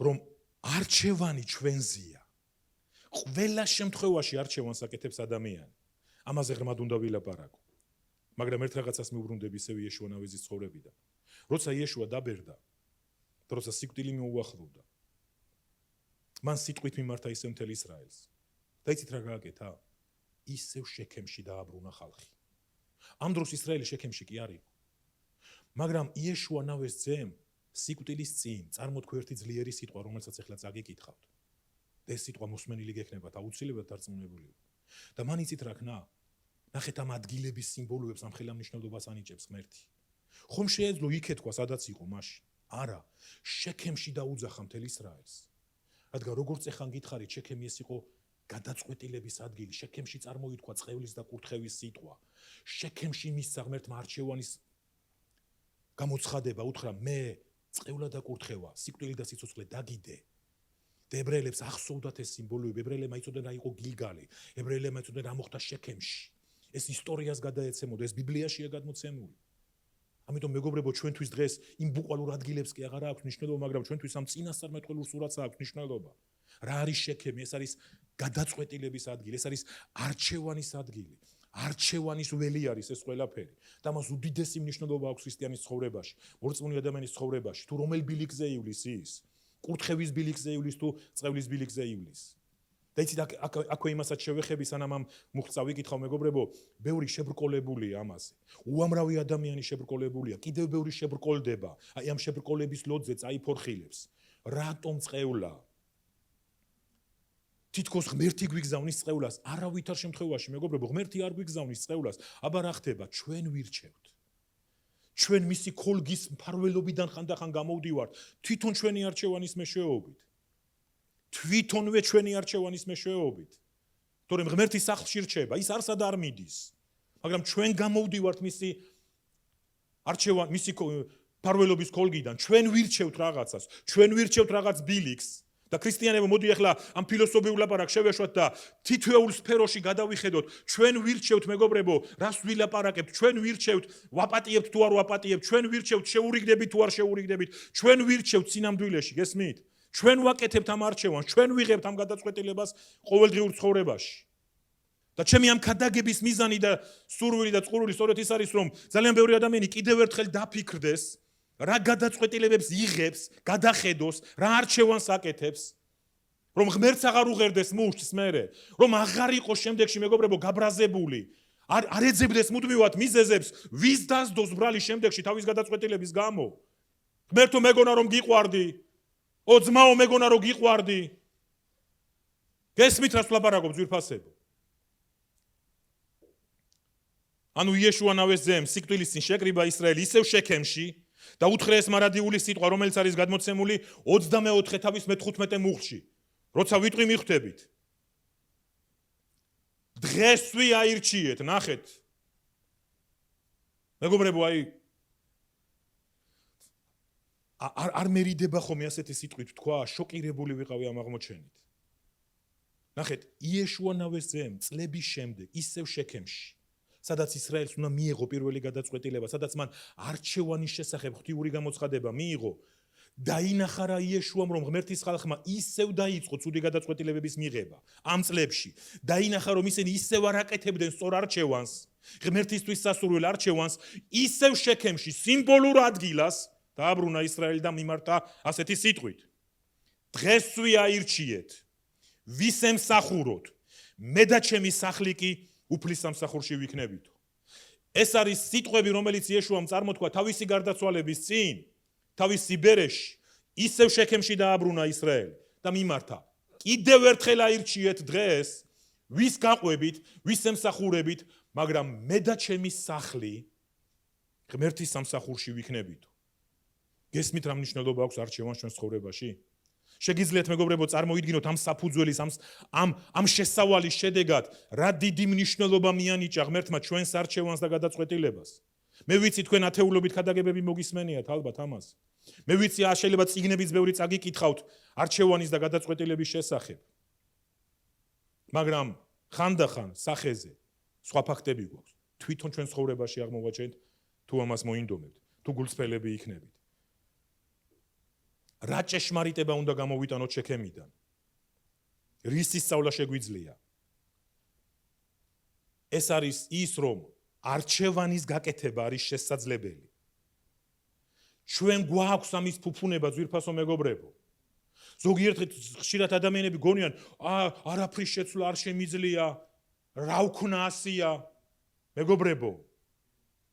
რომ არჩევანი ჩვენზეა. ყველა შემთხვევაში არჩევანს აკეთებს ადამიანი. ამაზე ღრმად უნდა ვილაპარაკო. მაგრამ ერთ რაღაცას მიუბრუნდები ისევ იეშუა ნავიზის ცხოვრებიდან. როცა იეშუა დაბერდა, და როცა სიკვდილი მიუახლოვდა, მან სიტყვით მიმართა ისევ მთელ ისრაელს. და იცით რა გააკეთა? ისევ შექემში დააბრუნა ხალხი. ამ დროს ისრაელი შექემში კი არ იყო. მაგრამ იეშუა ნავეს ძემ სიკვდილის წინ წარმოთქვი ერთი ძლიერი სიტყვა, რომელსაც ახლა წაგიკითხავთ. და ეს სიტყვა მოსმენილი გექნებათ აუცილებლად დარწმუნებული. და მან იცით რა ქნა? ნახეთ ამ ადგილების სიმბოლოებს, ამ ხელამნიშნულობას ანიჭებს ღმერთი. ხომ შეეძლო იქეთქვა, სადაც იყო მაშინ? არა, შექემში დაუძახა მთელ ისრაელს. რადგან როგორც ეხან გითხარით, შექემი ეს იყო გადაწყვეტილების ადგილი, შექემში წარმოითქვა წყევლის და კურთხევის სიტყვა. შექემში მისცა ღმერთმა არჩევანის გამოცხადება, უთხრა მე წყევლა და კურთხევა, სიკვდილი და სიცოცხლე დაგიდე. და ებრაელებს ახსოვდათ ეს სიმბოლოები, ებრაელებმა იცოდნენ რა იყო გილგალი, ებრაელებმა იცოდნენ რა მოხდა შექემში. ეს ისტორიას გადაეცემოდა, ეს ბიბლიაშია გადმოცემული. ამიტომ მეგობრებო, ჩვენთვის დღეს იმ ბუყვალურ ადგილებს კი აღარ აქვს მნიშვნელობა, მაგრამ ჩვენთვის ამ წინასწარმეტყველურ სურათს აქვს მნიშვნელობა. რა არის შექემი? ეს არის გადაწყვეტილების ადგილი, ეს არის არჩევანის ადგილი. არჩევანის ველი არის ეს ყველაფერი. და მას უდიდესი მნიშვნელობა აქვს ქრისტიანის ცხოვრებაში, მორწმუნე ადამიანის ცხოვრებაში. თუ რომელ ბილიკზე ივლის ის? კურთხევის ბილიკზე ივლის თუ წყევლის ბილიკზე ივლის? და იცით აქვე იმასაც შევეხები, სანამ ამ მუხტსა ვიკითხავ მეგობრებო, ბევრი შებრკოლებულია ამაზე. უამრავი ადამიანი შებრკოლებულია, კიდევ ბევრი შებრკოლდება. აი ამ შებრკოლების ლოძზე წაიფორხილებს. რატომ წყევლა? თითქოს ღმერთი გვიგზავნის წყევლას, არავითარ შემთხვევაში მეგობრებო, ღმერთი არ გვიგზავნის წყევლას. აბა რა ხდება? ჩვენ ვირჩევთ. ჩვენ მისი ქოლგის მფარველობიდან ხანდახან გამოვდივართ, თვითონ ჩვენი არჩევანის მეშვეობით. თვითონვე ჩვენი არჩევანის მეშვეობით. თორემ ღმერთი სახლში რჩება, ის არსად არ მიდის. მაგრამ ჩვენ გამოვდივართ მისი მფარველობის ქოლგიდან, ჩვენ ვირჩევთ რაღაცას, ჩვენ ვირჩევთ რაღაც ბილიქს. და ქრისტიანებო, მოდი ახლა ამ ფილოსოფიურ ლაპარაკს შევეშვათ და თითოეულ სფეროში გადავიხედოთ. ჩვენ ვირჩევთ მეგობრებო, რას ვილაპარაკებთ? ჩვენ ვირჩევთ, ვაპატიებთ თუ არ ვაპატიებთ, ჩვენ ვირჩევთ, შეურიგდებით თუ არ შეურიგდებით, ჩვენ ვირჩევთ სინამდვილეში, გესმით? ჩვენ ვაკეთებთ ამ არჩევანს, ჩვენ ვიღებთ ამ გადაწყვეტილებას ყოველდღიურ ცხოვრებაში. და ჩემი ამ ქადაგების მიზანი და სურვილი და წყურვილი სწორედ ის არის, რომ ძალიან ბევრი ადამიანი კიდევ ერთხელ დაფიქრდეს, რა გადაწყვეტილებებს იღებს, გადახედოს, რა არჩევანს აკეთებს, რომ ღმერთს აღარ უღერდეს მუშტს მერე, რომ აღარ იყოს შემდეგში მეგობრებო გაბრაზებული, არ ეძებდეს მუდმივად მიზეზებს, ვის დასდოს ბრალი შემდეგში თავის გადაწყვეტილების გამო. ღმერთო მეგონა რომ გიყვარდი, ო ძმაო მეგონა რომ გიყვარდი. გესმით რას ვლაპარაკობ ძვირფასებო? ანუ იეშუა ნავეს ძემ სიკვდილის წინ შეკრიბა ისრაელი ისევ შექემში და უთხრა ეს მარადიული სიტყვა, რომელიც არის გადმოცემული 24 თავის მე-15 მუხლში. როცა ვიტყვი მიხვდებით. დღესვე აირჩიეთ, ნახეთ. მეგობრებო, აი არ მერიდება ხომ ასეთი სიტყვით თქვა, შოკირებული ვიყავი ამ აღმოჩენით. ნახეთ, იეშუა ნავეს ძემ წლების შემდეგ ისევ შექემში, სადაც ისრაელს უნდა მიიღო პირველი გადაწყვეტილება, სადაც მან არჩევანის შესახებ ღვთიური გამოცხადება მიიღო, დაინახა რა იეშუამ, რომ ღმერთის ხალხმა ისევ დაიწყო ცუდი გადაწყვეტილებების მიღება ამ წლებში. დაინახა, რომ ისინი ისევ არ აკეთებდნენ სწორ არჩევანს, ღმერთისთვის სასურველ არჩევანს, ისევ შექემში სიმბოლურ ადგილას დააბრუნა ისრაელი და მიმართა ასეთი სიტყვით. დღესვე აირჩიეთ, ვის ემსახუროთ, მე და ჩემი სახლი კი უფლის სამსახურში ვიქნებითო. ეს არის სიტყვები, რომელიც იეშუამ წარმოთქვა თავისი გარდაცვალების წინ, თავის სიბერეში, ისევ შექემში დააბრუნა ისრაელი და მიმართა. კიდევ ერთხელ აირჩიეთ დღეს, ვის გაყვებით, ვის ემსახურებით, მაგრამ მე და ჩემი სახლი ღმერთის სამსახურში ვიქნებით. გესმით რა მნიშვნელობა აქვს არჩევანს ჩვენს ცხოვრებაში? შეგიძლიათ მეგობრებო წარმოიდგინოთ ამ საფუძველის ამ შესავალის შედეგად რა დიდი მნიშვნელობა მიანიჭა ღმერთმა ჩვენს არჩევანს და გადაწყვეტილებას. მე ვიცი თქვენ ათეულობით ქადაგებები მოგისმენიათ ალბათ ამას. მე ვიცი შეიძლება წიგნებიც ბევრი წაგიკითხავთ არჩევანის და გადაწყვეტილების შესახებ. მაგრამ ხანდახან სახეზე სხვა ფაქტები გვაქვს. თვითონ ჩვენ ცხოვრებაში აღმოვაჩენთ თუ ამას მოინდომებთ, თუ გულწრფელები იქნებით. რა ჭეშმარიტება უნდა გამოვიტანოთ შექემიდან? რის ისწავლა შეგვიძლია? ეს არის ის, რომ არჩევანის გაკეთება არის შესაძლებელი. ჩვენ გვაქვს ამის ფუფუნება ძვირფასო მეგობრებო. ზოგიერთი ხშირად ადამიანები გონიან, არაფრის შეცვლა არ შემიძლია, რა ვქნა ასია. მეგობრებო,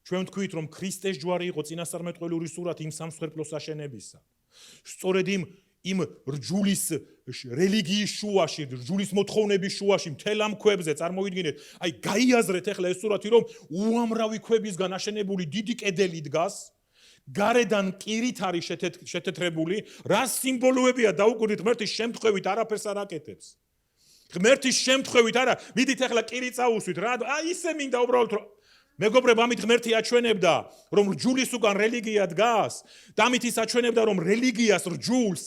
ჩვენ ვთქვით, რომ ქრისტეს ჯვარი იყო წინასწარმეტყველური სურათი იმ სამსხვერპლოს აშენებისა. სწორედ იმ რჯულის რელიგიის შუაში, რჯულის მოთხოვნების შუაში, მთელ ამ ქვებზე წარმოიდგინეთ, აი გაიაზრეთ ახლა ეს სურათი, რომ უამრავი ქვებისგან აშენებული დიდი კედელი დგას, გარედან კირით არის შეთეთრებული, რა სიმბოლოებია დაუკვირდით ღმერთის შემთხვევით არაფერს არ აკეთებს. ღმერთის შემთხვევით არა, მიდით ახლა კირი წაუსვით, რა ისე მინდა უბრალოდ მეგობრებო, ამით ღმერთი აჩვენებდა, რომ რჯულის უკან რელიგია დგას, და ამით ის აჩვენებდა, რომ რელიგიას რჯულს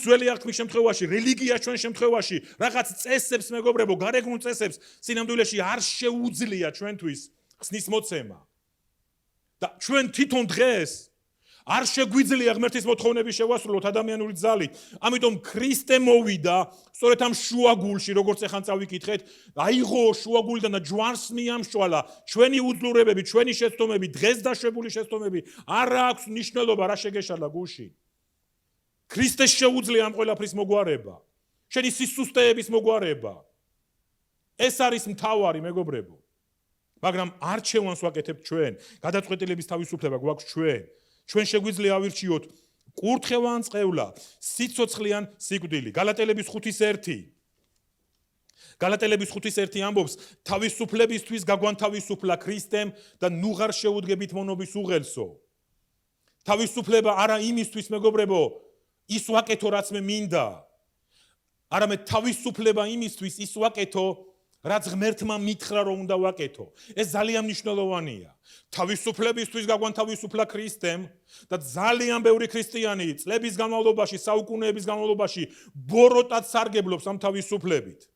ძველი აღთქმის შემთხვევაში, რელიგიას ჩვენ შემთხვევაში, რაღაც წესებს მეგობრებო, გარეგნულ წესებს სინამდვილეში არ შეუძლია ჩვენთვის ხსნის მოცემა. და ჩვენ თვითონ დღეს არ შეგვიძლია ღმერთის მოთხოვნების შევასრულოთ ადამიანური ძალით. ამიტომ ქრისტე მოვიდა, სწორედ ამ შუაგულში, როგორც ახლა წავიკითხეთ, აიღო შუაგულიდან და ჯვარს მიამშვალა. ჩვენი უძლურებები, ჩვენი შეცდომები, დღეს დაშვებული შეცდომები არ აქვს მნიშვნელობა რა შეგეშალა გულში. ქრისტეს შეუძლია ამ ყველაფრის მოგვარება. შენი სისუსტეების მოგვარება. ეს არის მთავარი მეგობრებო. მაგრამ არჩევანს ვაკეთებთ ჩვენ, გადაწყვეტილების თავისუფლება გვაქვს ჩვენ. ჩვენ შეგვიძლია ავირჩიოთ კურთხევან წყევლა, სიცოცხლიან სიკვდილი. გალატელების 5:1. გალატელების 5:1 ამბობს, თავისუფლებისთვის გაგვანთავისუფლა ქრისტემ და ნუღარ შეუდგებით მონობის უღელსო. თავისუფლება არა იმისთვის მეგობრებო, ის ვაკეთო რაც მე მინდა. არამედ თავისუფლება იმისთვის ის ვაკეთო, რაც ღმერთმა მითხრა რომ უნდა ვაკეთო. ეს ძალიან მნიშვნელოვანია. თავისუფლებისთვის გაგვანთავისუფლა ქრისტემ და ძალიან ბევრი ქრისტიანი წლების განმავლობაში, საუკუნეების განმავლობაში ბოროტად სარგებლობს ამ თავისუფლებით.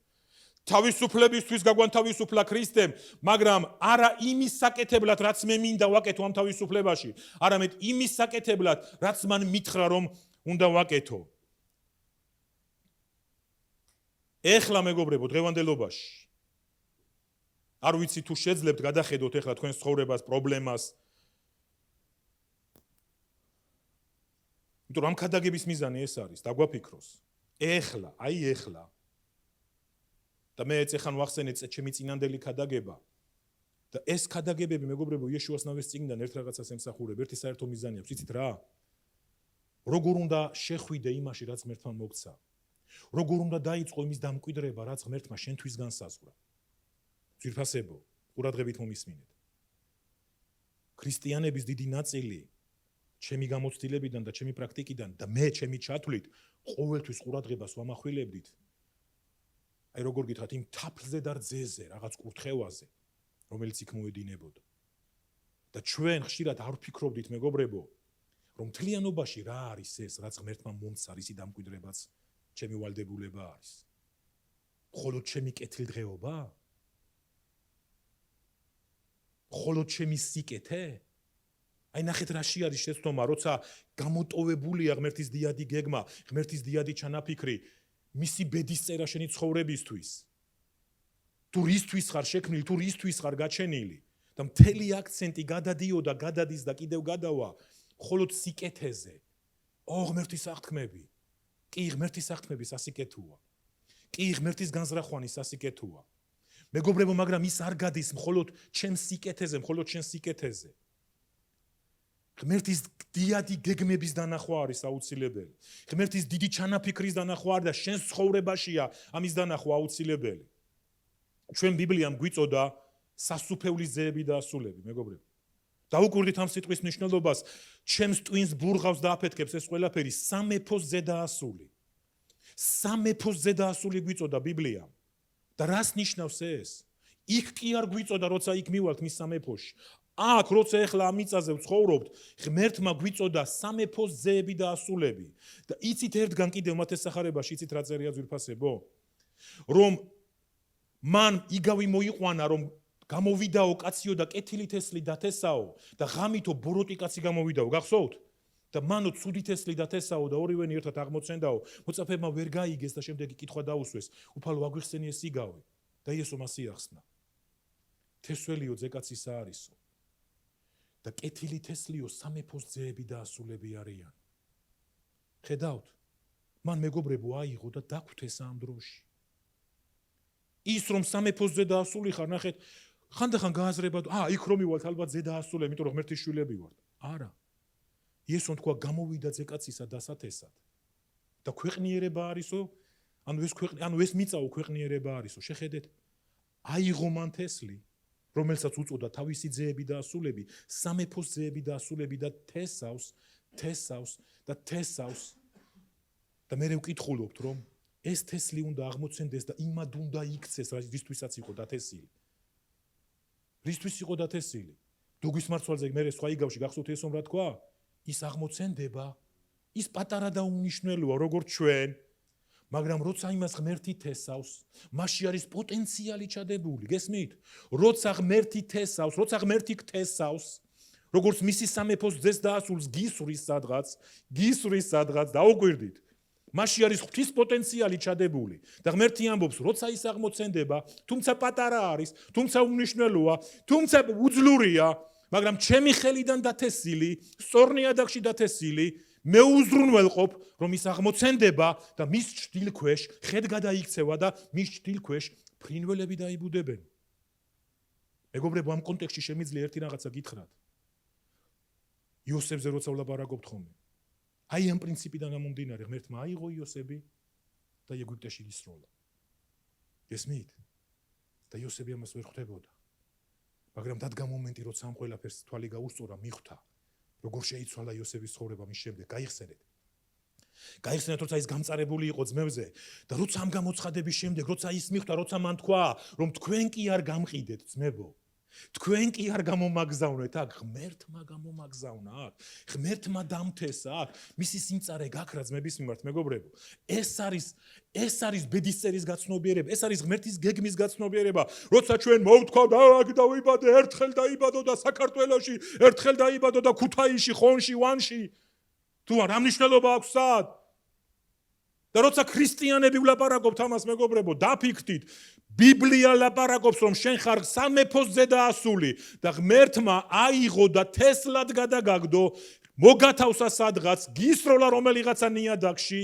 თავისუფლებისთვის გაგვანთავისუფლა ქრისტემ, მაგრამ არა იმის საკეთებლად, რაც მე მინდა ვაკეთო ამ თავისუფლებაში, არამედ იმის საკეთებლად, რაც მან მითხრა რომ უნდა ვაკეთო. ეხლა მეგობრებო, დღევანდელობაში არ ვიცი თუ შეძლებთ გადახედოთ ახლა თქვენს ცხოვრებას, პრობლემას. იმიტომ რომ ამ ქადაგების მიზანი ეს არის, დაგვაფიქროს. ეხლა, აი ეხლა. და მე ეხლა ვახსენე ჩემი წინანდელი ქადაგება. და ეს ქადაგებები მეგობრებო იეშუას ნავის წიგნიდან ერთ რაღაცას ემსახურებ, ერთი საერთო მიზანი აქვს, იცით რა? როგორ უნდა შეხვიდე იმაში, რაც ღმერთმა მოგცა? როგორ უნდა დაიწყო იმის დამკვიდრება, რაც ღმერთმა შენთვის განსაზღვრა? ძვირფასებო, ყურადღებით მომისმინეთ. ქრისტიანების დიდი ნაწილი ჩემი გამოცდილებიდან და ჩემი პრაქტიკიდან და მე ჩემი ჩათვლით ყოველთვის ყურადღებას ვამახვილებდით. აი როგორ გითხრათ, იმ თაფლზე და რძეზე, რაღაც კურთხევაზე, რომელიც იქ მოედინებოდა. და ჩვენ ხშირად არ ვფიქრობდით მეგობრებო, რომ მთლიანობაში რა არის ეს, რაც ღმერთმა მომცა, ისი დამკვიდრებაც ჩემი ვალდებულება არის. მხოლოდ ჩემი კეთილდღეობა? მხოლოდ ჩემი სიკეთე? აი ნახეთ რაში არის შეცდომა, როცა გამოტოვებულია ღმერთის დიადი გეგმა, ღმერთის დიადი ჩანაფიქრი, მისი ბედისწერა შენი ცხოვრებისთვის. თუ რისთვის ხარ შექმნილი, თუ რისთვის ხარ გაჩენილი და მთელი აქცენტი გადადიოდა, გადადის და კიდევ გადავა მხოლოდ სიკეთეზე. ღმერთის აღთქმები. კი, ღმერთის აღთქმები სასიკეთოა. კი, ღმერთის განზრახვანი სასიკეთოა. მეგობრებო, მაგრამ ის არ გადის მხოლოდ ჩემს სიკეთეზე, მხოლოდ შენ სიკეთეზე. ღმერთის დიადი გეგმების დანახვა არის აუცილებელი. ღმერთის დიდი ჩანაფიქრის დანახვა და შენ ცხოვრებაშია ამის დანახვა აუცილებელი. ჩვენ ბიბლიამ გვიწოდა სასუფევლის ძეები და ასულები, მეგობრებო. დაუკვირდით ამ სიტყვის მნიშვნელობას, ჩემს ტვინს ბურღავს და აფეთქებს ეს ყველაფერი, სამეფოს ზედაასული. სამეფოს ზედაასული გვიწოდა ბიბლია. და რას ნიშნავს ეს? იქ კი არ გვიწოდა, როცა იქ მივალთ მის სამეფოში. აქ, როცა ეხლა ამ მიწაზე ვცხოვრობთ, ღმერთმა გვიწოდა სამეფოს ზეები და ასულები. და იცით ერთგან კიდევ მათ ესახარებაში, იცით რა წერია ძვირფასებო? რომ მან იგავი მოიყვანა, რომ გამოვიდაო კაციო და კეთილი თესლი დათესაო და ღამითო ბოროტი კაცი გამოვიდაო, გახსოვთ? და მანო ცუდი თესლი დათესაო და ორივენი ერთად აღმოცენდაო, მოწაფეებმა ვერ გაიგეს და შემდეგი კითხვა დაუსვეს, უფალო აგვიხსენიეს იგავი და იესომ ასე ახსნა. თესველიო ძეკაცისა არისო და კეთილი თესლიო სამეფოს ძეები და ასულები არიან. ხედავთ? მან მეგობრებო აიღო და დაგვთესა ამ დროში. ის რომ სამეფოს ძე და ასული ხარ, ნახეთ, ხანდახან გააზრება, იქ რომ მივალთ ალბათ ძე და ასული, იმიტომ რომ ღმერთის შვილები ვართ. არა. იესომ თქვა გამოვიდა ძეკაცისა დასათესად. და ქვეყნიერება არისო, ანუ ეს მიწაო ქვეყნიერება არისო. შეხედეთ, აიღო მან თესლი, რომელსაც უწოდა თავისი ძეები და ასულები, სამეფოს ძეები და ასულები და თესავს და მე ვკითხულობთ, რომ ეს თესლი უნდა აღმოცენდეს და იმად უნდა იქცეს, რისთვისაც იყო დათესილი. რისთვის იყო დათესილი? დუგვის მარცვალზე მე სხვა იგავში გახსოვთ ესომ რა თქვა? ის აღმოცენდება, ის პატარა და უმნიშვნელოა, როგორც ჩვენ, მაგრამ როცა იმას ღმერთი თესავს, მასში არის პოტენციალი ჩადებული, გესმით? როცა ღმერთი თესავს, როცა ღმერთი გთესავს, როგორც მისი სამეფოს ძეს დაასულს გისვრის სადღაც, დაუკვირდით. მასში არის ღვთის პოტენციალი ჩადებული და ღმერთი ამბობს, როცა ის აღმოცენდება, თუმცა პატარა არის, თუმცა უმნიშვნელოა, თუმცა უძლურია, მაგრამ ჩემი ხელიდან დათესილი, სწორ ნიადაგში დათესილი, მე უზრუნველყოფ, რომ ის აღმოცენდება და მის ჭდილქვეშ ხედ გადაიქცევა და მის ჭდილქვეშ ფრინველები დაიბუდებენ. მეგობრებო, ამ კონტექსტში შემიძლია ერთი რაღაცა გითხრათ. იოსებზე როცა ვლაპარაკობთ ხოლმე. აი ამ პრინციპიდან გამომდინარე, ღმერთმა აიღო იოსები და ეგვიპტეში ისროლა. გესმით? და იოსები ამას ვერ ხვდებოდა. მაგრამ დადგა მომენტი, როცა ამ ყველაფერს თვალი გაუსწორა, მიხვდა, როგორ შეიცვალა იოსების ცხოვრება მის შემდეგ. გაიხსენეთ, როცა ის გამწარებული იყო ძმებზე და როცა ამ გამოცხადების შემდეგ, როცა ის მიხვდა, როცა მან თქვა, რომ თქვენ კი არ გამყიდეთ, ძმებო, თქვენ კი არ გამომაგზავნეთ აქ, ღმერთმა გამომაგზავნა აქ, ღმერთმა დამთესა აქ, მისი სიმწარე გაქრა ძმების მიმართ, მეგობრებო. ეს არის ბედისწერის გაცნობიერება, ეს არის ღმერთის გეგმის გაცნობიერება. როცა ჩვენ მოვთქვათ, აქ დავიბადე, ერთხელ დაიბადო და საქართველოში, ერთხელ დაიბადო და ქუთაისში, ხონში, ვანში. თუ რა მნიშვნელობა აქვს სად? და როცა ქრისტიანები ვლაპარაკობთ ამას, მეგობრებო, დაფიქრდით, ბიბლია ლაპარაკობს, რომ შენ ხარ სამეფოს ძე და ასული და ღმერთმა აიღო და თესლად გადაგაგდო, მოგათავსა სადღაც, გისროლა რომელიღაცა ნიადაგში,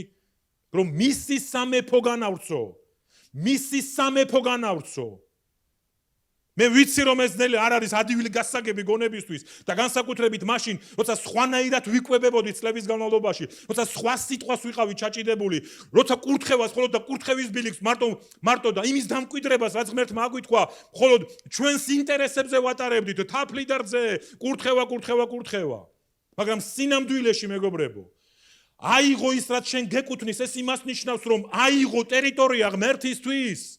რომ მისი სამეფო განავრცო. მე ვიცი, რომ ეს ძნელი არ არის ადვილი გასაგები გონებისთვის და განსაკუთრებით მაშინ, როცა სხვანაირად ვიკვებებოდით წლების განმავლობაში, როცა სხვა სიტყვას ვიყავი ჩაჭიდებული, როცა კურთხევას, ხოლოდ და კურთხევის ბილიქს მარტო და იმის დამკვიდრებას, რაც ღმერთმა აგვითქვა, ხოლოდ ჩვენს ინტერესებზე ვატარებდით, თაფლი და რძე, კურთხევა. მაგრამ სინამდვილეში, მეგობრებო, აიღო ის, რაც შენ გეკუთვნის, ეს იმას ნიშნავს, რომ აიღო ტერიტორია ღმერთისთვის.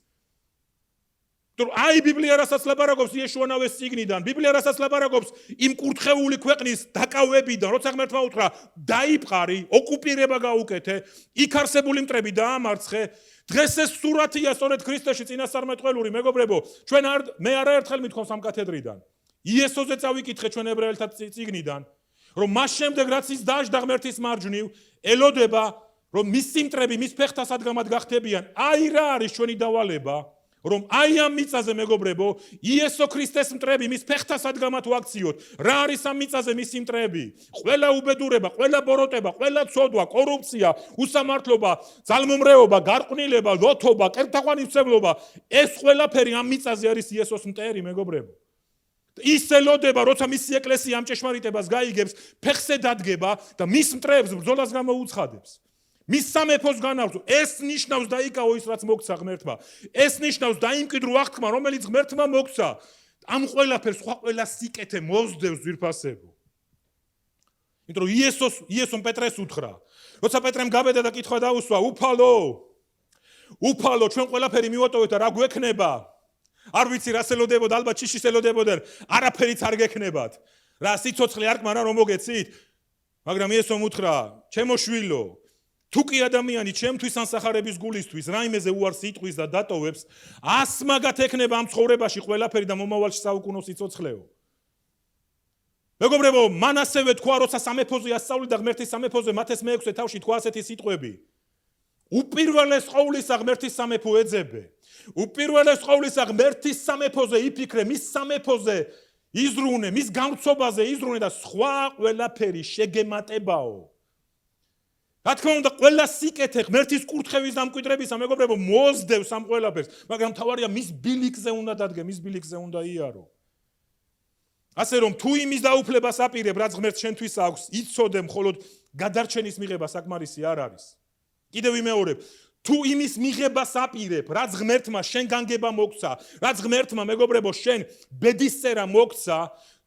აი ბიბლია რასაც ლაპარაკობს იეშუანავის წიგნიდან, ბიბლია რასაც ლაპარაკობს იმ კურთხეული ქვეყნის დაკავებიდან, როცა ღმერთმა უთხრა, დაიფყარი, ოკუპირება გაუკეთე, იქ არსებული მტრები დაამარცხე. დღეს ეს სურათია სწორედ ქრისტეში წინასწარმეტყველური, მეგობრებო, მე არაერთხელ მithქვამს ამ კათედრიდან. იესოზე წავიკითხე ჩვენ ებრაელთა წიგნიდან, რომ მას შემდეგ რაც ის დაждდა ღმერთის მარჯვნივ, ელოდება, რომ მისი მტრები მის ფეხთასადგამად გახდებიან. აი რა არის ჩვენი დავალება. რომ აი ამ მიწაზე, მეგობრებო, იესო ქრისტეს მტრები მის ფეხთასადგამად ვაქციოთ. რა არის ამ მიწაზე მისი მტრები? ყველა უბედურება, ყველა ბოროტება, ყველა ცოდვა, კორუფცია, უსამართლობა, ძალმომრეობა, გარყვნილება, ლოთობა, კერთაყვანისმცემლობა, ეს ყველაფერი ამ მიწაზე არის იესოს მტერი, მეგობრებო. ის ელოდება, როცა მისი ეკლესია ამ ჭეშმარიტებას გაიგებს, ფეხზე დადგება და მის მტრებს ბრძოლას გამოუცხადებს. მის სამეფოს განავრცო. ეს ნიშნავს დაიკავო ის, რაც მოგცა ღმერთმა. ეს ნიშნავს დაიმკვიდრო აღთქმა, რომელიც ღმერთმა მოგცა. ამ ყველაფერს სხვა ყველა სიკეთე მოსდევს ძვირფასებო. იმიტომ რომ იესომ პეტრეს უთხრა, როცა პეტრემ გაბედა და კითხვა დაუსვა, უფალო, ჩვენ ყველაფერი მივატოვეთ და რა გვექნება? არ ვიცი რა სელოდებოდა, ალბათ შიშის ელოდებოდან, არაფერიც არ გექნებათ. რა სიცოცხლე არკმა რა რომ მოგეცით? მაგრამ იესომ უთხრა, ჩემო შვილო, თუ კი ადამიანი ჩემთვის ანსახარების გულისთვის რაიმეზე უარს იტყვის და დატოვებს, ასმაგად ექნება ამ ცხოვრებაში ყველაფერი და მომავალში საუკუნო სიცოცხლეო. მეგობრებო, მან ასევე თქვა, როცა სამეფოზე ასწავლიდა ღმერთის სამეფოზე მათეს მე-6 თავში თქვა ასეთი სიტყვები. უპირველეს ყოვლისა ღმერთის სამეფო ეძებე. უპირველეს ყოვლისა ღმერთის სამეფოზე იფიქრე, მის სამეფოზე იზრუნე, მის გამცობაზე იზრუნე და სხვა ყველაფერი შეგემატებაო. რა თქმა უნდა, ყველა სიკეთე ღმერთის კურთხევის დამკვიდრებისა, მეგობრებო, მოსდევს ამ ყველაფერს, მაგრამ თავარია მის ბილიკზე უნდა დადგე, მის ბილიკზე უნდა იარო. ასე რომ თუ იმის დაუფლებას აპირებ, რაც ღმერთს შენთვის აქვს, იცოდე, მხოლოდ გადარჩენის მიღება საკმარისი არ არის. კიდევ ვიმეორებ, თუ იმის მიღებას აპირებ, რაც ღმერთმა შენ განგება მოგცა, რაც ღმერთმა, მეგობრებო, შენ ბედისწერა მოგცა,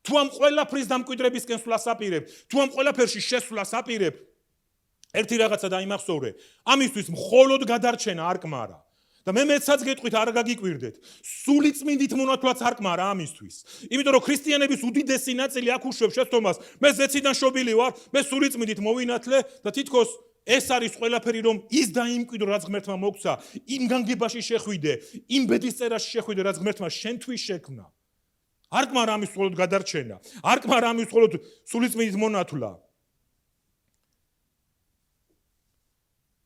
თუ ამ ყველაფრის დამკვიდრებისკენ სვლას აპირებ, თუ ამ ყველაფერში შესვლას აპირებ, ერთი რაღაცა დაიმახსოვრე, ამისთვის მხოლოდ გადარჩენა არ კმარა. და მე მეცაც გეტყვით არ გაგიკვირდეთ. სული წმინდით მონათვლაც არ კმარა ამისთვის. იმიტომ რომ ქრისტიანების უდიდესი ნაწილი აქ უშვებს შეცდომას, მე ზეციდან შობილი ვარ, მე სული წმინდით მოვინათლე და თითქოს ეს არის ყველაფერი რომ ის დაიმკვიდრო რაც ღმერთმა მოგცა, იმ განგებაში შეხვიდე, იმ ბედისწერაში შეხვიდე რაც ღმერთმა შენთვის შექმნა. არ კმარა ამის მხოლოდ გადარჩენა, არ კმარა ამის მხოლოდ სული წმინდით მონათვლა.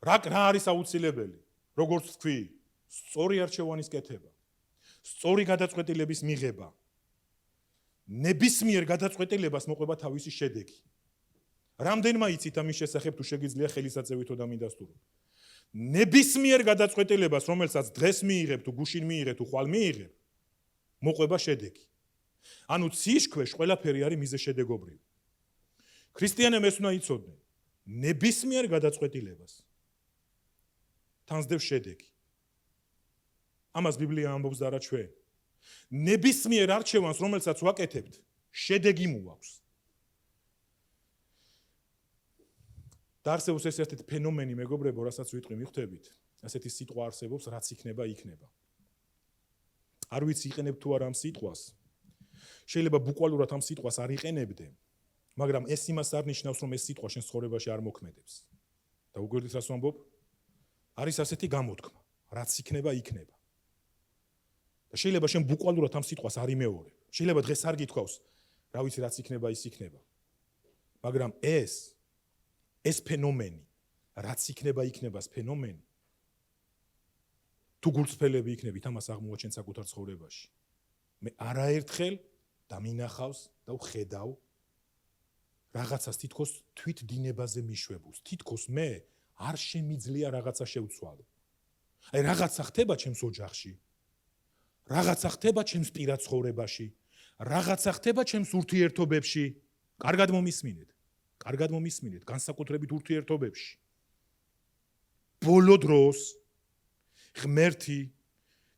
რა არის აუცილებელი? როგორც თქვი, სწორი არჩევანის კეთება, სწორი გადაწყვეტილების მიღება, ნებისმიერ გადაწყვეტილებას მოყვება თავისი შედეგი. რამდენმა იცით ამის შესახებ თუ შეგიძლია ხელისაწევითო და მინდასტურო. ნებისმიერ გადაწყვეტილებას, რომელსაც დღეს მიიღებ თუ გუშინ მიიღებ თუ ხვალ მიიღებ, მოყვება შედეგი. ანუ ცის ქვეშ ყველაფერი არის მიზეშედეგობრივი. ქრისტიანებმა ეს უნდა იცოდნენ, ნებისმიერ გადაწყვეტილებას თანსდევს შედეგი. ამას ბიბლია ამბობს და არა ჩვენ. ნებისმიერ არჩევანს, რომელსაც ვაკეთებთ, შედეგი მოაქვს. და არსებობს ეს ერთ-ერთი ფენომენი, მეგობრებო, რასაც ვიტყვი მიხვდებით, ასეთი სიტყვა არსებობს, რაც იქნება, იქნება. არ ვიცი იყენებ თუ არა ამ სიტყვას. შეიძლება ბუკვალურად ამ სიტყვას არ იყენებდე, მაგრამ ეს იმას არ ნიშნავს, რომ ეს სიტყვა შენ ცხოვრებაში არ მოქმედებს. და უგვერდით რას ვამბობ? არის ასეთი გამოთქმა, რაც იქნება, იქნება. და შეიძლება შენ ბუკვალურად ამ სიტყვას არ იმეორებ. შეიძლება დღეს არ გითქვავს, რა ვიცი, რაც იქნება, ის იქნება. მაგრამ ეს ფენომენი, რაც იქნება, იქნებას ფენომენი, თუ გულწრფელები იქნებით, ამას აღმოაჩენ საკუთარ ცხოვრებაში. მე არაერთხელ დამინახავს და ვხედავ რაღაცას თითქოს თვით დინებაზე მიშვებულს. თითქოს მე არ შემიძლია რაღაცა შევცვალო. აი რაღაცა ხდება ჩემს ოჯახში. რაღაცა ხდება ჩემს პირად ცხოვრებაში. რაღაცა ხდება ჩემს ურთიერთობებში. კარგად მომისმინეთ. კარგად მომისმინეთ, განსაკუთრებით ურთიერთობებში. ბოლო დროს ღმერთი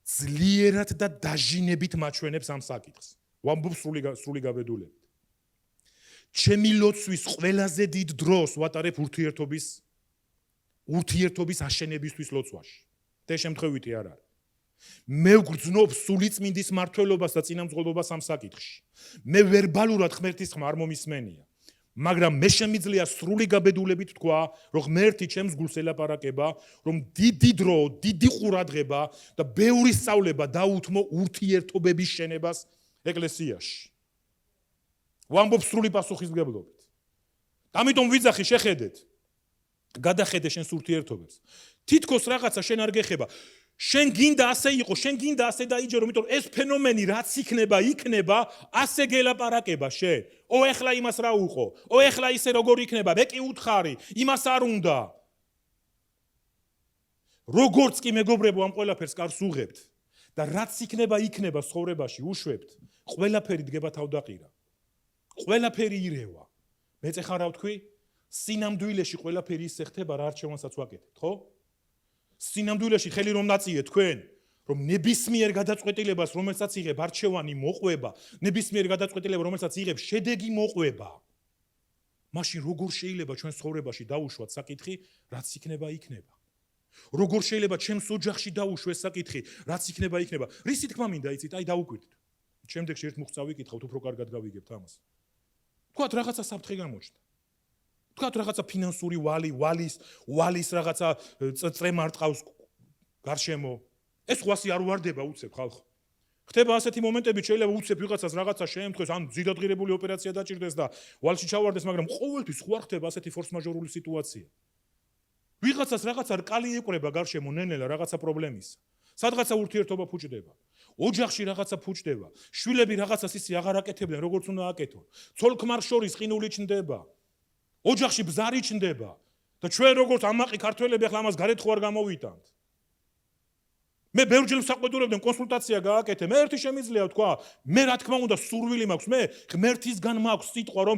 ძლიერად და დაჟინებით მაჩვენებს ამ საკითხს. ვამბობ სრული გაბედულებით. ჩემი ლოცვის ყველაზე დიდ დროს ვატარებ ურთიერთობის აშენებისთვის ლოცვაში. და შემთხვევითი არ არის. მე ვგრძნობ სულიწმინდის მართლობას და წინამძღოლობას ამ საკითხში. მე ვერბალურად ღმერთის ხმა არ მომისმენია. მაგრამ მე შემიძლია სრული გაბედულებით თქვა, რომ ღმერთი ჩემს გულს ელაპარაკება, რომ დიდი დრო, დიდი ყურადღება და ბევრი სწავლება დაუთმო ურთიერთობების შენებას ეკლესიაში. ვამბობ სრული პასუხისმგებლობით. ამიტომ ვიძახი შეხედეთ. გადახედე შენს ურთიერთობებს. თითქოს რაღაცა შენ არ გეხება. შენ გინდა ასე იყო, შენ გინდა ასე დაიჯერო, იმიტომ რომ ეს ფენომენი რაც იქნება, იქნება, ასე გელაპარაკება შენ. ეხლა იმას რა უყო? ეხლა ისე როგორ იქნება? მე კი უთხარი, იმას არ უნდა. როგორც კი მეგობრებო ამ ყველაფერს კარს უღებთ და რაც იქნება, იქნება ცხოვრებაში უშვებთ, ყველაფერი დგება თავდაყირა. ყველაფერი ირევა. მე წეხა რა ვთქვი? სინამდვილეში ყველაფერი ისე ხდება, რა არჩევანსაც ვაკეთებთ, ხო? სინამდვილეში ხელი რომ დაწიეთ თქვენ, რომ ნებისმიერ გადაწყვეტილებას, რომელსაც იღებ არჩევანი მოყვება, ნებისმიერ გადაწყვეტილებას, რომელსაც იღებ შედეგი მოყვება. მაშინ როგორ შეიძლება ჩვენ ცხოვრებაში დაუშვათ საკითხი, რაც იქნება იქნება. როგორ შეიძლება ჩემს ოჯახში დაუშვეს საკითხი, რაც იქნება იქნება. რისი თქმა მინდა იცით, აი დაუკვირდით. შემდეგში ერთ მუხტს ავიკითხავთ, უფრო კარგად გავიგებთ ამას. თქვათ რაღაცა საფრთხე გამოჩნდა. თქვათ რაღაცა ფინანსური ვალის რაღაცა წრემა რტყავს გარშემო. ეს ხვასი არ ვარდება უცებ ხალხო. ხდება ასეთი მომენტები, შეიძლება უცებ ვიღაცას რაღაცა შეემთხვეს, ან ძირადღირებული ოპერაცია დაჭირდეს და ვალში ჩავარდეს, მაგრამ ყოველთვის ხო არ ხდება ასეთი ფორს-მაჟორული სიტუაცია. ვიღაცას რაღაცა რკალი ეყრება გარშემო ნენელა რაღაცა პრობლემის. სადღაცა ურთიერთობა ფუჭდება. ოჯახში რაღაცა ფუჭდება. შვილები რაღაცას ისე აღარ აკეთებდნენ, როგორც უნდა აკეთონ. ცოლ-ქმარ შორის ყინული ჩნდება. ოჯახში ბზარი ჩნდება და ჩვენ როგორც ამაყი ქართველები ახლა ამას გარეთ ხო არ გამოვიტანთ. მე ბევრჯერ საყვედურებდნენ კონსულტაცია გააკეთე. მე ერთი შემიძლია თქვა, მე რა თქმა უნდა სურვილი მაქვს, მე ღმერთისგან მაქვს სიტყვა, რომ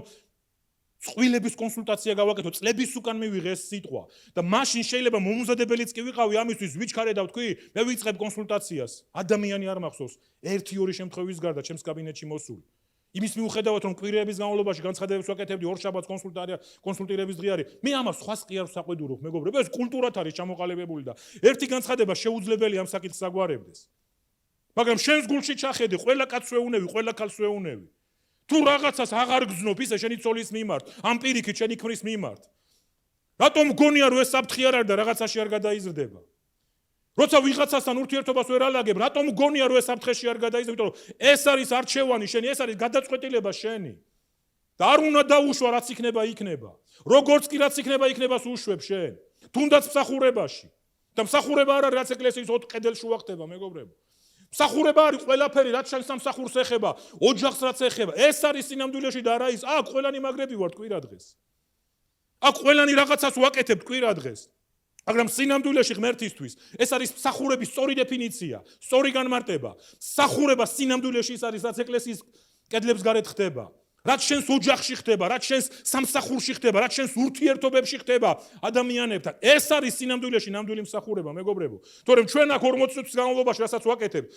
წყვილების კონსულტაცია გავაკეთო, წლების უკან მივიღე ეს სიტყვა და მაშინ შეიძლება მომზადებელიც კი ვიყავი ამისთვის ვიჩქარე და ვთქვი, მე ვიწყებ კონსულტაციას. ადამიანი არ მახსოვს 1-2 შემთხვევის გარდა ჩემს კაბინეტში მოსული. იმის მიუხედავად რომ კვირების განმავლობაში განცხადებებს ვაკეთებდი 2 შაბათს კონსულტირების დღე არის. მე ამას სხვას კი არ საყვედურობ, მეგობრებო, ეს კულტურად არის ჩამოყალიბებული და ერთი განცხადება შეუძლებელია ამ საკითხს აგვარებდეს. მაგრამ შენს გულში ჩახედე, ყველა კაცს ვეუნები, ყველა ქალს ვეუნები. თუ რაღაცას აღარ გზნობ ისე შენი ცოლის მიმართ, ამ პირიქით შენი ქმრის მიმართ. რატომ გონია რომ ეს საფრთხე არ არის და რაღაცაში არ გადაიზრდება? როცა ვიღაცასთან ურთიერთობას ვერ ალაგებ, რატომ გონია რომ ეს საფრთხეში არ გადაიზრდება? იმიტომ რომ ეს არის არჩევანი შენი, ეს არის გადაწყვეტილება შენი. და არ უნდა დაუშვა რაც იქნება იქნება. როგორც კი რაც იქნება იქნებას უშვებ შენ. თუნდაც მსახურებაში. და მსახურება არ არის რაც ეკლესიის 4 კედელში უახდება, მეგობრებო. მსახურება არის ყველაფერი, რაც შენ სამსახურს ეხება, ოჯახს რაც ეხება. ეს არის სინამდვილეში და არა ის. აქ ყველანი მაგრები ვართ კვირა დღეს. აქ ყველანი რაღაცას ვაკეთებთ კვირა დღეს. მაგრამ სინამდვილეში ღმერთისთვის ეს არის მსახურების სწორი დეფინიცია, სწორი განმარტება. მსახურება სინამდვილეში ის არის, რაც ეკლესიის კედლებს გარეთ ხდება. რაც შენს ოჯახში ხდება, რაც შენს სამსახურში ხდება, რაც შენს ურთიერთობებში ხდება ადამიანებთან. ეს არის სინამდვილეში ნამდვილი მსახურება, მეგობრებო. თორემ ჩვენ აქ 40 წუთის განმავლობაში რასაც ვაკეთებთ,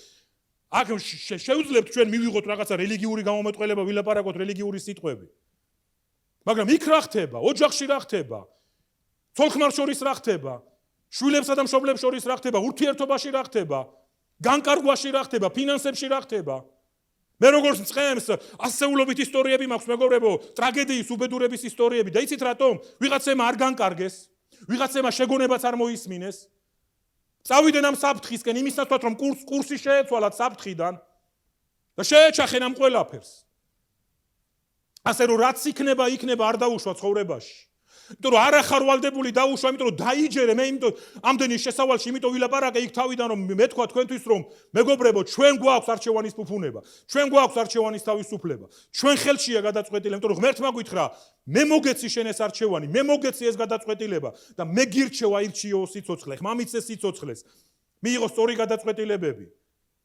აქ შეუძლებთ ჩვენ მივიღოთ რაღაცა რელიგიური გამომეტყველება, ვილაპარაკოთ რელიგიური სიტყვები. მაგრამ იქ რა ხდება? ოჯახში რა ხდება? ცოლ-ქმარს შორის რა ხდება? შვილებსა და მშობლებს შორის რა ხდება? ურთიერთობაში რა ხდება? განკარგვაში რა ხდება? ფინანსებში რა ხდება? მე როგორც მწყემს ასეულობით ისტორიები მაქვს, მეგობრებო, ტრაგედიის, უბედურების ისტორიები და იცით რატომ? ვიღაცემა არ განკარგეს, ვიღაცემა შეგონებაც არ მოისმინეს. წავიდნენ ამ საფრთხისკენ, იმისაც ვთქვათ, რომ კურსი შეეცვალათ საფრთხიდან და შეეჩახენ ამ ყველაფერს. ასე რომ რაც იქნება, იქნება არ დაუშვა ცხოვრებაში. იმიტომ რომ არ ახარ ვალდებული დაუშვა, იმიტომ რომ დაიჯერე მე, იმიტომ ამდენი შესავალში, იმიტომ ვილაპარაკე იქ თავიდან რომ მე თქვა თქვენთვის რომ მეგობრებო, ჩვენ გვაქვს არჩევანის ფუფუნება, ჩვენ გვაქვს არჩევანის თავისუფლება. ჩვენ ხელშია გადაწყვეტილება, იმიტომ რომ ღმერთმა გითხრა, მე მოგეცი შენ ეს არჩევანი, მე მოგეცი ეს გადაწყვეტილება და მე გირჩევ აირჩიო სიცოცხლე, მამიცე სიცოცხლეს. მიიღო სწორი გადაწყვეტილებები.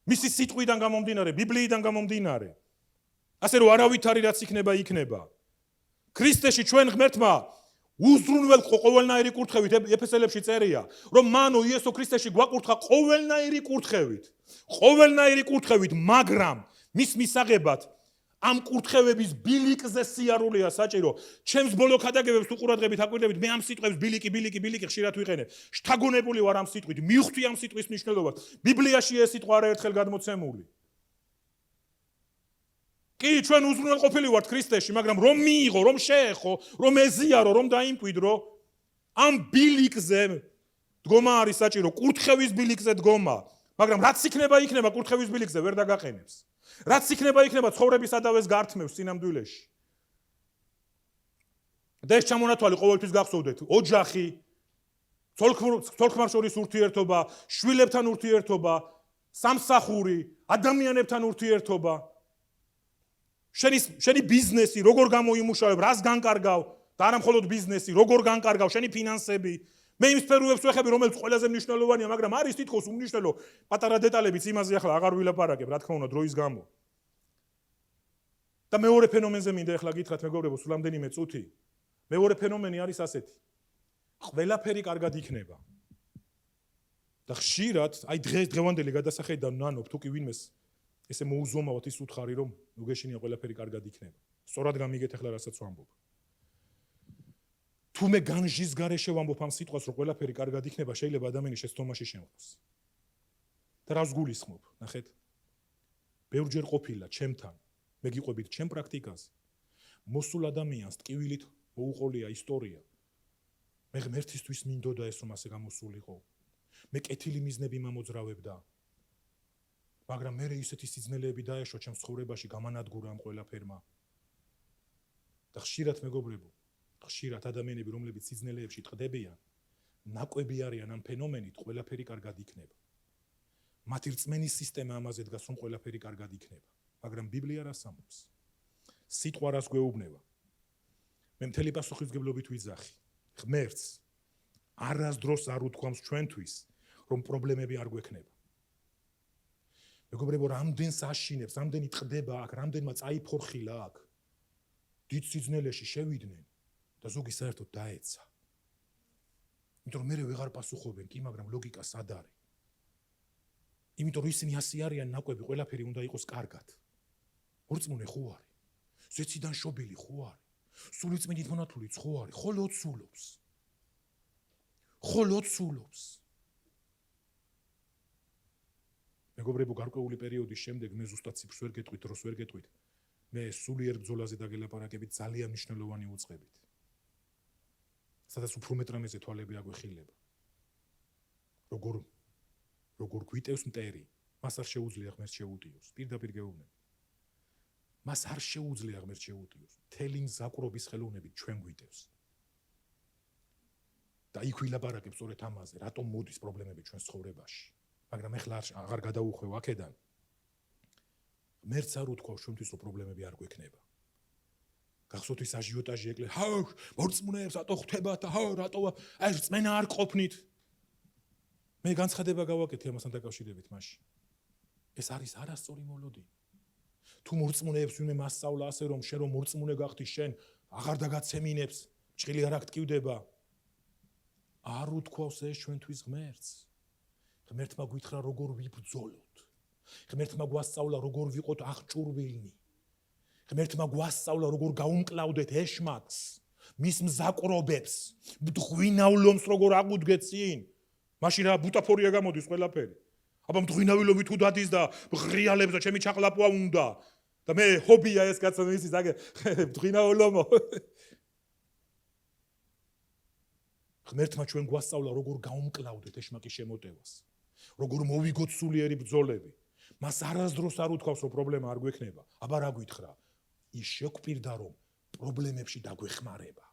მისი სიტყვიდან გამომდინარე, ბიბლიიდან გამომდინარე. ასე რომ არავითარი რაც იქნება, იქნება. ქრისტეში ჩვენ ღმერთმა უზრუნველ ყოველნაირი კურთხევით ეფესელებში წერია, რომ მანო იესო ქრისტეში გვაკურთხა ყოველნაირი კურთხევით, მაგრამ მის მისაღებად ამ კურთხევების ბილიკზე სიარულია საჭირო. ჩემს ბოლო ქადაგებებს უყურადღებით აკვირდებით, მე ამ სიტყვებს ბილიკი ხშირად ვიყენებ. შთაგონებული ვარ ამ სიტყვით, მივხვდი ამ სიტყვის მნიშვნელობას. ბიბლიაში ეს სიტყვა არაერთხელ გადმოცემული. კი, ჩვენ უზრუნველყოფილი ვართ ქრისტეში, მაგრამ რომ მიიღო, რომ შეეხო, რომ ეზიარო, რომ დაიმკვიდრო, ამ ბილიკზე დგომა არის საჭირო, კურთხევის ბილიკზე დგომა, მაგრამ რაც იქნება, იქნება კურთხევის ბილიკზე ვერ დაგაყენებს. რაც იქნება, იქნება ცხოვრების ადავეს გართმევს სინამდვილეში. და ეს ჩამონათვალი ყოველთვის გახსოვდეთ, ოჯახი, ცოლ-ქმარ შორის ურთიერთობა, შვილებთან ურთიერთობა, სამსახური, ადამიანებთან ურთიერთობა. შენი ბიზნესი როგორ გამოიმუშავებ, რას განკარგავ და არა მხოლოდ ბიზნესი, როგორ განკარგავ შენი ფინანსები. მე იმ სფეროებს ვეხები, რომელიც ყველაზე მნიშვნელოვანია, მაგრამ არის თითქოს უმნიშვნელო პატარა დეტალებიც, იმაზე ახლა აღარ ვილაპარაკებ, რა თქმა უნდა, დროის გამო. და მეორე ფენომენზე მინდა ახლა გითხრათ, მეგობრებო, სულ ამდენიმე წუთი. მეორე ფენომენი არის ასეთი. ყველაფერი კარგად იქნება. და ხშირად აი დღევანდელი გადასახედიდან ნანობ თუ კი ვინმეს ესე მოუზომავთ ის უთხარი რომ ნუ გეშინია ყველაფერი კარგად იქნება. სწორად გამიგეთ ახლა რასაც ვამბობ. თუ მე განჟის გარეშე ვამბობ ამ სიტყვას რომ ყველაფერი კარგად იქნება, შეიძლება ადამიანი შეცდომაში შემოხოს. და რას გულისხმობ? ნახეთ. ბევრჯერ ყოფილა ჩემთან, მე გიყვებით ჩემ პრაქტიკაზე. მოსულ ადამიანს ტკივილით მოუყოლია ისტორია. მე ღმერთისთვის მინდოდა ეს რომ ასე გამოსულიყო. მე კეთილი მიზნები მომოძრავებდა. მაგრამ მე ისეთი სიძნელეები დაეშვა ჩემს ცხოვრებაში გამანადგურა ამ ყველაფერმა. და ხშირად მეგობრებო, ხშირად ადამიანები რომლებიც სიძნელეებში ტყდებიან, ნაკვები არიან ამ ფენომენით, ყველაფერი კარგად იქნება. მათი რწმენის სისტემა ამაზე დგას, რომ ყველაფერი კარგად იქნება. მაგრამ ბიბლია რას ამბობს? სიტყვა რას გვეუბნება? მე მთელი პასუხისმგებლობით ვიძახი. ღმერთს არასდროს არ უთქვამს ჩვენთვის, რომ პრობლემები არ გვექნება. მეგობრებო, რამდენს აშინებს, რამდენი ტყდება აქ, რამდენმა წაიფორხილა აქ. დიდ სიძნელეში შევიდნენ და ზოგი საერთოდ დაეცა. იმიტომ რომ მე ვეღარ პასუხობენ, კი, მაგრამ ლოგიკა სად არის? იმიტომ რომ ისინი ასე არიან ნაკვები, ყველაფერი უნდა იყოს კარგად. მორწმუნე ხო არის? ზეციდან შობილი ხო არის? სულიწმიდით მონათლულიც ხო არის? ხოლოდ სულობს. ხოლოდ სულობს. მეგობრებო, გარკვეული პერიოდის შემდეგ მე ზუსტად ციფრს ვერ გეტყვით, დროს ვერ გეტყვით. მე სულიერ ბრძოლაზე დაგელაპარაკებით ძალიან მნიშვნელოვანი უწყებით. სადაც უფრო მეტ რამეზე თვალები აგვეხილება. როგორ გვიტევს მტერი, მას არ შეუძლია ღმერთს შეუტიოს. პირდაპირ გეუბნები. მას არ შეუძლია ღმერთს შეუტიოს. მთელი მზაკვრობის ხელოვნებით ჩვენ გვიტევს. და იქ ვილაპარაკებ სწორედ ამაზე, რატომ მოდის პრობლემები ჩვენს ცხოვრებაში. მაგრამ ეხლა აღარ გადავუხვევ აქედან. ღმერთს არ უთქვავს ჩვენთვის რომ პრობლემები არ გვექნება. გახსოვთ ის აჟიოტაჟი ეკლე, ჰა, მორწმუნეებს რატო ხვდებათ და ჰა, რატო აი რწმენა არ ყოფნით. მე განცხადება გავაკეთე ამასთან დაკავშირებით მაშინ. ეს არის არასწორი მოლოდი. თუ მორწმუნეებს ვინმე მასწავლა ასე რომ შენ რომ მორწმუნე გახდი შენ აღარ დაგაცემინებს, ჭრილი არ აქტივდება. არ უთქვავს ეს ჩვენთვის ღმერთს. ღმერთმა გითხრა როგორ ვიბრძოლოთ. ღმერთმა გვასწავლა როგორ ვიყოთ აღჭურვილნი. ღმერთმა გვასწავლა როგორ გაუმკლავდეთ ეშმაკს, მის მზაკრობებს, მდღვინავლომს როგორ აღვდგეთ წინ. მაშინ რა ბუტაფორია გამოდის ყველაფერი. აბა მდღვინავი ლომი თუ დადის და ღრიალებს და ჩემი ჩაყლაპვა უნდა. და მე ჰობია ეს კაცო ისიც აგე მდღვინავ ლომო. ღმერთმა ჩვენ გვასწავლა როგორ გაუმკლავდეთ ეშმაკის შემოტევას. როგორ მოვიგოთ სულიერი ბრძოლები. მას არასდროს არ უთქვავს რომ პრობლემა არ გვექნება. აბა რა გითხრა? ის შეგვპირდა რომ პრობლემებში დაგვეხმარება.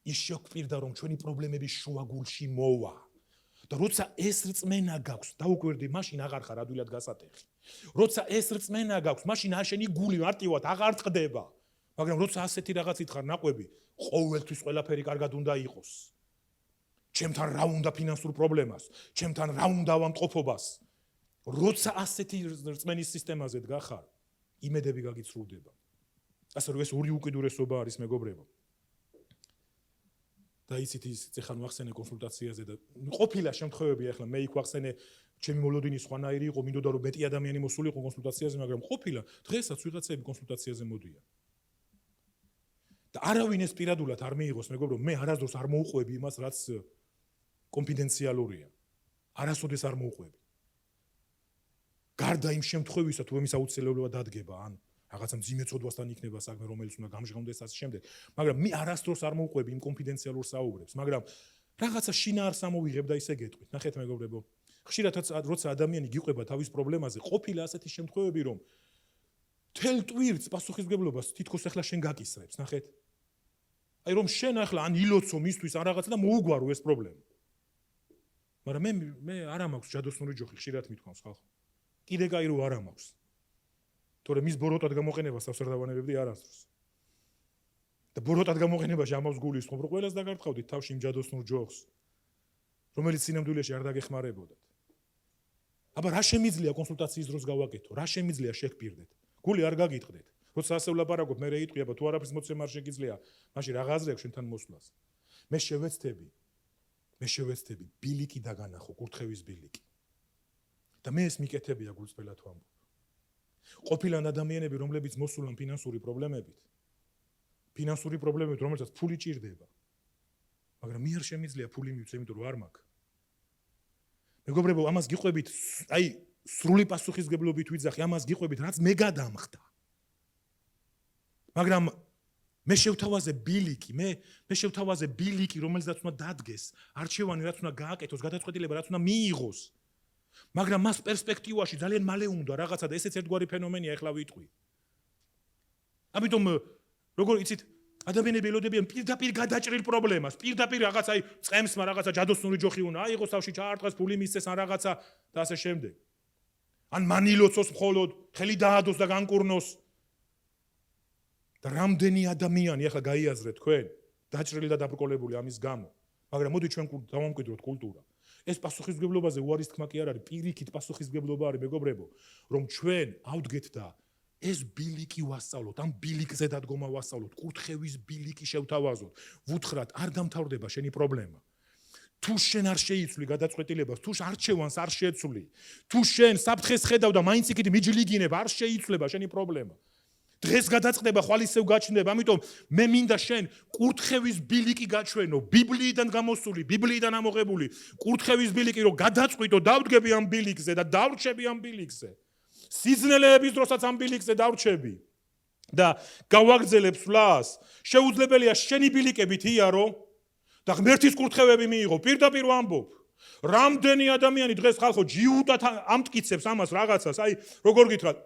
ის შეგვპირდა რომ ჩვენი პრობლემები შუაგულში მოვა. და როცა ეს რწმენა გაქვს, დაუკვირდი, მაშინ აღარ ხარ ადვილად გასატეხი. როცა ეს რწმენა გაქვს, მაშინ შენი გული მარტივად აღარ წყდება. მაგრამ როცა ასეთი რაღაცით ხარ ნაყვები, ყოველთვის ყველაფერი კარგად უნდა იყოს. ჩემთან რა უნდა ფინანსურ პრობლემას, ჩემთან რა უნდა ავამტყოფობას. როცა ასეთი რწმენის სისტემაზე დგახარ, იმედები გაგიცრუდება. ასე რომ ეს ორი უკიდურესობა არის მეგობრებო. და იცით ის წეხან ვახსენე კონსულტაციაზე და ყოფილა შემთხვევები ახლა მე იქ ვახსენე ჩემი მოლოდინი სხვანაირი იყო, მინდოდა რომ მეტი ადამიანი მოსულიყო კონსულტაციაზე, მაგრამ ყოფილა დღესაც ვიღაცები კონსულტაციაზე მოდიან. და არავინ ეს პირადულად არ მიიღოს მეგობრო, მე არასდროს არ მოუყვები იმას, რაც კონფიდენციალურია. არასოდეს არ მოუყვები. გარდა იმ შემთხვევისა, თუ ამის აუცილებლობა დადგება, ან რაღაცა მძიმე წოდვასთან იქნება საქმე, რომელიც უნდა გამჟღავნდეს ასე შემდეგ. მაგრამ მე არასდროს არ მოუყვები იმ კონფიდენციალურ საუბრებს, მაგრამ რაღაცა შინაარს ამოვიღებ და ისე გეტყვით. ნახეთ მეგობრებო, ხშირად როცა ადამიანი გიყვება თავის პრობლემაზე, ყოფილა ასეთი შემთხვევები, რომ თელ ტვირთს პასუხისმგებლობას თითქოს ახლა შენ გაკისრებს, ნახეთ. აი რომ შენ ახლა ან ილოცო მისთვის ან რაღაცა და მოუგვარო ეს პრობლემა. მაგრამ მე არა მაქვს ჯადოსნური ჯოხი, ხშირად მithქვამს ხალხო. კიდე კაი რო არა მაქვს. თორემ ის ბოროტად გამოყენებასავს არ დავანებებდი არასდროს. და ბოროტად გამოყენებაში ამავს გულისხმობ, რომ ყველას დაგარტყავდით თავში იმ ჯადოსნურ ჯოხს, რომელიც სინამდვილეში არ დაგეხმარებოდათ. აბა რა შემიძლია კონსულტაციის დროს გავაკეთო? რა შემიძლია შეგპირდეთ? გული არ გაგიტყდეთ. როცა ასე ვლაპარაკობ, მე რეიტყვია, თუ არაფრის მოცემა არ შეგიძლია, მაშინ რა ღაზრია შენთან მოსვლას? მე შევეცდები. მე შევეცდები ბილიკი დაგანახო, კურთხევის ბილიკი. და მე ეს მიკეთებია გულწრფელად ვამბობ. ყოფილან ადამიანები, რომლებიც მოსულან ფინანსური პრობლემებით, რომელსაც ფული ჭირდება, მაგრამ მე არ შემიძლია ფული მივცე, იმიტომ რომ არ მაქვს. მეგობრებო, ამას გიყვებით, აი, სრული პასუხისგებლობით ვიძახი, ამას გიყვებით, რაც მე გადამხდა. მაგრამ მე შევთავაზე ბილიკი, რომელსაც უნდა დადგეს, არჩევანი რაც უნდა გააკეთოს, გადაწყვეტილება რაც უნდა მიიღოს. მაგრამ მას პერსპექტივაში ძალიან მალე უნდა რაღაცა და ესეც ერთგვარი ფენომენია, ეხლა ვიტყვი. ამიტომ როგორ იცით, ადამიანები ელოდებიან პირდაპირ გადაჭრილ პრობლემას, პირდაპირ რაღაც აი წემსმა რაღაცა ჯადოსნური ჯოხი უნდა აიღოს, თავში ჩაარტყას, ფული მისცეს ან რაღაცა და ასე შემდეგ. ან მანილოცოს მხოლოდ, ხელი დაადოს და განკურნოს. და რამდენი ადამიანი ახლა გაიაზრეთ თქვენ, დაჭრილი და დაბრკოლებული ამის გამო. მაგრამ მოდი ჩვენ დავამკვიდროთ კულტურა. ეს პასუხისმგებლობაზე უარის თქმა კი არ არის, პირიქით პასუხისმგებლობა არის, მეგობრებო, რომ ჩვენ ავდგეთ და ეს ბილიკი ვასწავლოთ, ამ ბილიკზე დადგომა ვასწავლოთ, კურთხევის ბილიკი შევთავაზოთ. ვუთხრათ, არ დამთავრდება შენი პრობლემა. თუ შენ არ შეიცვლი გადაწყვეტილებას, თუ არჩევანს არ შეცვლი, თუ შენ საფრთხეს ხედავ და მაინც იქით მიჯლიგინებ, არ შეიცვლება შენი პრობლემა. დღეს გადაწყდება, ხვალ ისევ გაჩნდება, ამიტომ მე მინდა შენ კურთხევის ბილიკი გაჩვენო, ბიბლიიდან გამოსული, ბიბლიიდან ამოღებული კურთხევის ბილიკი, რომ გადაწყვიტო, დავდგები ამ ბილიკზე და დავრჩები ამ ბილიკზე. სიზნელეების დროსაც ამ ბილიკზე დავრჩები და გავაგრძელებ სვლას. შეუძლებელია შენი ბილიკებით იარო და ღმერთის კურთხევები მიიღო. პირდაპირ ვამბობ. რამდენი ადამიანი დღეს ხალხო ჯიუტად ამტკიცებს ამას რაღაცას, აი როგორ გითხრათ,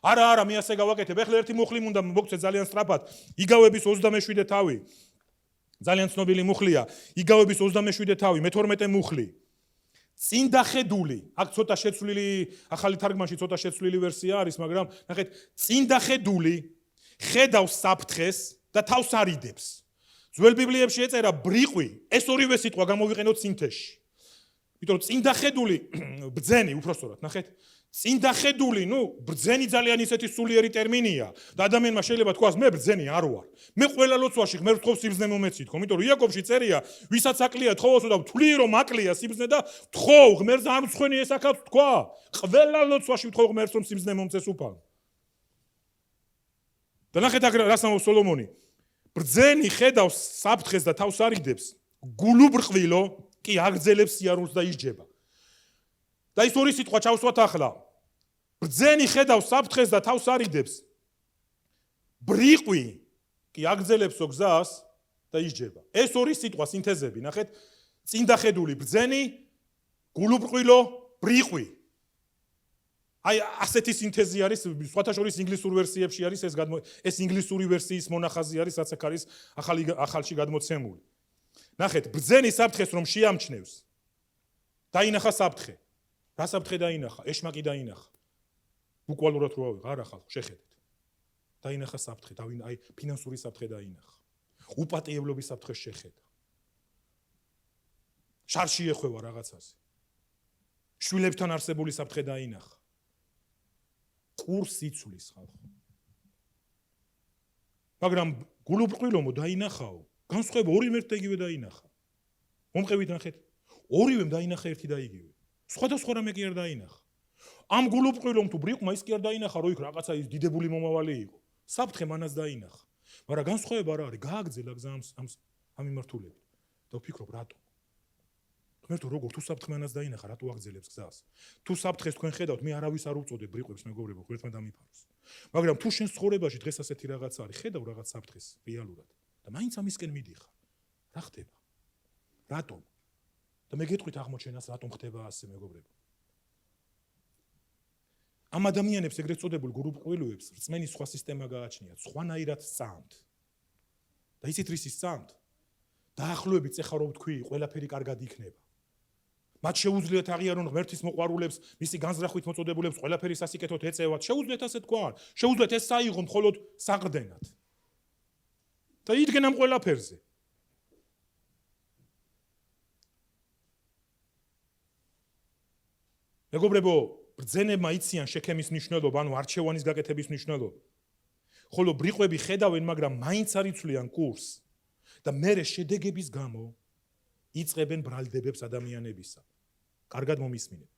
არა, მე ასე გავაკეთებ. ეხლა ერთი მუხლი უნდა მოგცე ძალიან სწრაფად. იგავების 27 თავი. ძალიან ცნობილი მუხლია. იგავების 27 თავი, მე-12 მუხლი. წინდახედული, აქ ცოტა შეცვლილი, ახალი თარგმანში ცოტა შეცვლილი ვერსია არის, მაგრამ ნახეთ, წინდახედული ხედავს საფრთხეს და თავს არიდებს. ძველ ბიბლიებში ეწერა ბრიყვი, ეს ორივე სიტყვა გამოვიყენოთ სინთეზში. იმიტომ რომ წინდახედული ბრძენი, უпростоრად, ნახეთ. წინდახედული, ბრძენი ძალიან ისეთი სულიერი ტერმინია და ადამიანმა შეიძლება თქვას, მე ბრძენი არ ვარ. მე ყველა ლოცვაში ღმერთს ვთხოვ სიბრძნე მომეცითქო, იმიტომ რომ იაკობში წერია, ვისაც აკლია თხოვოსო და ვთვლი რომ აკლია სიბრძნე და თხოვ, ღმერთს არ მცხვენი ეს აქაც თქვა. ყველა ლოცვაში ვთხოვ ღმერთს რომ სიბრძნე მომწეს უფალ. და ნახეთ აქ რას ამბობს სოლომონი. ბრძენი ხედავს საფრთხეს და თავს არიდებს, გულუბრყვილო კი აგრძელებს სიარულს და ისჯება. და ის ორი სიტყვა ჩავსვათ ახლა. ბრძენი ხედავს საფრთხეს და თავს არიდებს. ბრიყვი კი აგრძელებს გზას და ისჯება. ეს ორი სიტყვა სინთეზები, ნახეთ, წინდახედული ბრძენი, გულუბრყვილო, ბრიყვი. აი ასეთი სინთეზი არის, სხვათა შორის ინგლისურ ვერსიებში არის ეს ინგლისური ვერსიის მონახაზი არის, რაც აქ არის ახალში გადმოცემული. ნახეთ, ბრძენი საფრთხეს რომ შეამჩნევს. დაინახა საფრთხე. რა საფრთხე დაინახა? ეშმაკი დაინახა. ბუკვალურად რო ავიღა, არა ხალხო, შეხედეთ. დაინახა საფრთხე, აი ფინანსური საფრთხე დაინახა. უპატიებლობის საფრთხე შეხედა. შარში ეხვევა რაღაცაზე. შვილებთან არსებული საფრთხე დაინახა. კურს იცვლის ხალხო. მაგრამ გულუბრყვილომო დაინახაო, განსხვავება ორივე ერთ და იგივე დაინახა. მომყევით ნახეთ, ორივემ დაინახა ერთი და იგივე. სხვადასხვა რამე კი არ დაინახა. ამ გულუბრყვილომ თუ ბრიყვმა ის კი არ დაინახა, რომ იქ რაღაცა ის დიდებული მომავალი იყო. საფრთხე მანაც დაინახა. მაგრამ განსხვავება რა არის? გააგრძელა გზა ამ მიმართულებით. და ვფიქრობ, რატო? ღმერთო, როგორ თუ საფრთხე მანაც დაინახა, რატო აგრძელებს გზას? თუ საფრთხეს თქვენ ხედავთ, მე არავის არ უწოდებ ბრიყვებს, მეგობრებო, ღმერთმა დამიფაროს. მაგრამ თუ შენ ცხოვრებაში დღეს ასეთი რაღაც არის, ხედავ რაღაც საფრთხეს რეალურად და მაინც ამისკენ მიდიხარ. რა ხდება? რატომ? და მე გეტყვით აღმოჩენას, რატომ ხდება ასე, მეგობრებო? ამ ადამიანებს ეგრეთ წოდებულ გულუბრყვილოებს რწმენის სხვა სისტემა გააჩნიათ, სხვანაირად სწამთ. და იცით რის სწამთ? დაახლოებით ეხლა რომ ვთქვი, ყველაფერი კარგად იქნება. მათ შეუძლიათ აღიარონ ღმერთის მოყვარულებს, მისი განზრახვით მოწოდებულებს, ყველაფერი სასიკეთოდ ეწევათ. შეუძლიათ ასე თქვა. შეუძლიათ ეს საიღონ მხოლოდ საყრდენად. და იდგენ ამ ყველაფერზე. მეგობრებო, ბრძენებმა იციან შექემის მნიშვნელობა, ანუ არჩევანის გაკეთების მნიშვნელობა. ხოლო ბრიყვები ხედავენ, მაგრამ მაინც არ იცვლიან კურსს. და მერე შედეგების გამო იწყებენ ბრალდებებს ადამიანებისა. კარგად მომისმინეთ.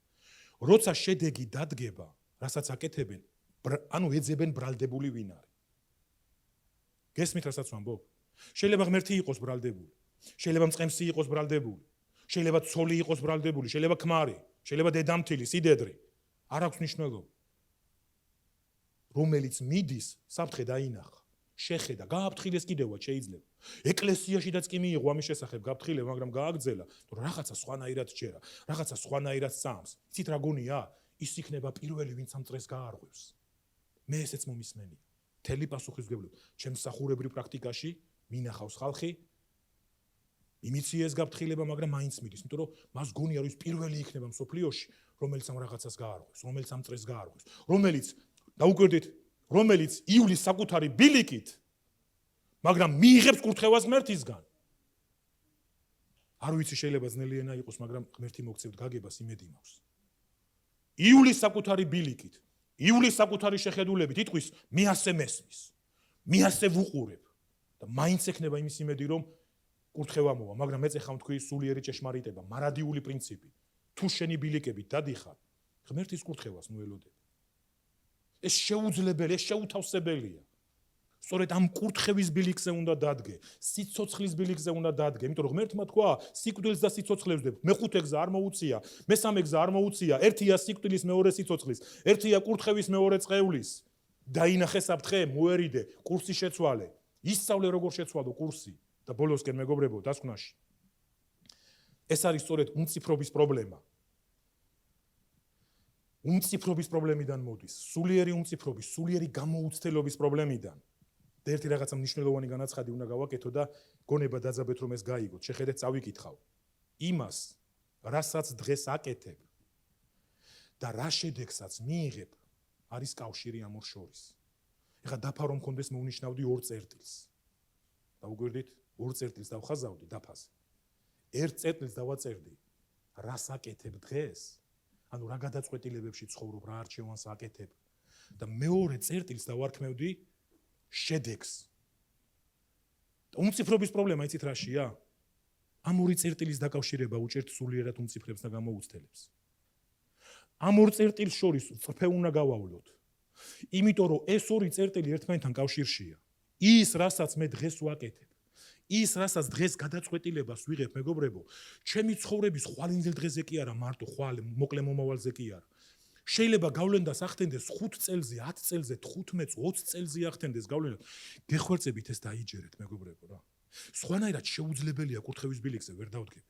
როცა შედეგი დადგება, რასაც აკეთებენ, ანუ ეძებენ ბრალდებული ვინ არის. გესმით რასაც ვამბობ? შეიძლება ღმერთი იყოს ბრალდებული. შეიძლება მწყემსი იყოს ბრალდებული. შეიძლება ცოლი იყოს ბრალდებული, შეიძლება ქმარი, შეიძლება დედამთილი, სიდედრი. არ აქვს მნიშვნელობა. რომელიც მიდის, საფრთხე დაინახა. შეხედა, გააფრთხილეს კიდევაც შეიძლება. ეკლესიაშიდაც კი მიიღო ამის შესახებ გაფრთხილება, მაგრამ გააგრძელა, რომ რაღაცა სხვანაირად ჯერა, რაღაცა სხვანაირად წამს. იცით რა გონია? ის იქნება პირველი, ვინც ამ წრეს გაარღვევს. მე ესეც მომისმენია. მთელი პასუხისმგებლობა. ჩემს მსახურებრივ პრაქტიკაში მინახავს ხალხი, იმიციეს გაფრთხილება, მაგრამ მაინც მიდის, იმიტომ რომ მას გონია, რომ ის პირველი იქნება მსოფლიოში, რომელიც ამ რაღაცას გაარღვევს, რომელიც ამ წრეს გაარღვევს, რომელიც დაუკვირდით, რომელიც ივლის საკუთარი ბილიკით, მაგრამ მიიღებს კურთხევას ღმერთისგან. არ ვიცი, შეიძლება ძნელიანა იყოს, მაგრამ ღმერთი მოგცევთ გაგებას, იმედი მაქვს. ივლის საკუთარი ბილიკით, ივლის საკუთარი შეხედულებით, იტყვის, მე ასე მესმის, მე ასე ვუყურებ და მაინც ექნება იმის იმედი, რომ კურთხევა მოვა, მაგრამ მეც ეხა ვთქვი სულიერი ჭეშმარიტება, მარადიული პრინციპი. თუ შენი ბილიკებით დადიხარ, ღმერთის კურთხევას ნუ ელოდებ. ეს შეუძლებელი, ეს შეუთავსებელია. სწორედ ამ კურთხევის ბილიკზე უნდა დადგე, სიცოცხლის ბილიკზე უნდა დადგე, იმიტომ რომ ღმერთმა თქვა, სიკვდილს და სიცოცხლეს ვდებ. მეხუთე გზა არ მოუწია, მესამე გზა არ მოუწია, ერთია სიკვდილის, მეორე სიცოცხლის, ერთია კურთხევის, მეორე წყევლის. დაინახე საფრთხე, მოერიდე, კურსი შეცვალე. ისწავლე როგორ შეცვალო კურსი და ბოლოსკენ მეგობრებო, დასკვნაში. ეს არის სწორედ უმციფრობის პრობლემა. უმციფრობის პრობლემიდან მოდის, სულიერი უმციფრობის, სულიერი გამოუცდელობის პრობლემიდან. და ერთი რაღაცა მნიშვნელოვანი განაცხადი უნდა გავაკეთო და გონება დაძაბეთ რომ ეს გაიგოთ. შეხედეთ, წავიკითხავ. იმას, რასაც დღეს აკეთებ და რა შედეგსაც მიიღებ, არის კავშირი ამ ორ შორის. ეხლა დაფა რომ მქონდეს მოვნიშნავდი ორ წერტილს. დაუკვირდით, ორ წერტილს დავხაზავდი დაფაზე. ერთ წერტილს დავაწერდი, რას აკეთებ დღეს? ანუ რა გადაწყვეტილებებში ცხოვრობ, რა არჩევანს აკეთებ და მეორე წერტილს დავარქმევდი შედეგს. უმციფრობის პრობლემა იცით რაშია? ამ ორი წერტილის დაკავშირება უჭერთ სულიერად უმციფრებს და გამოუცდელებს. ამ ორ წერტილს შორის წრფე უნდა გავავლოთ. იმიტომ რომ ეს ორი წერტილი ერთმანეთთან კავშირშია. ის, რასაც მე დღეს ვაკეთებ, ის, რასაც დღეს გადაწყვეტილებას ვიღებ, მეგობრებო, ჩემი ცხოვრების ხვალინძელ დღეზე კი არა, მარტო ხვალ მოკლე მომავალზე კი არა. შეიძლება გავლენდას ახდენდეს 5 წელზე, 10 წელზე, 15, 20 წელზე ახდენდეს გავლენდას. გეხვერწებით ეს დაიჯერეთ, მეგობრებო რა. სხვანაირად შეუძლებელია კურთხევის ბილიკზე ვერ დავდგებით.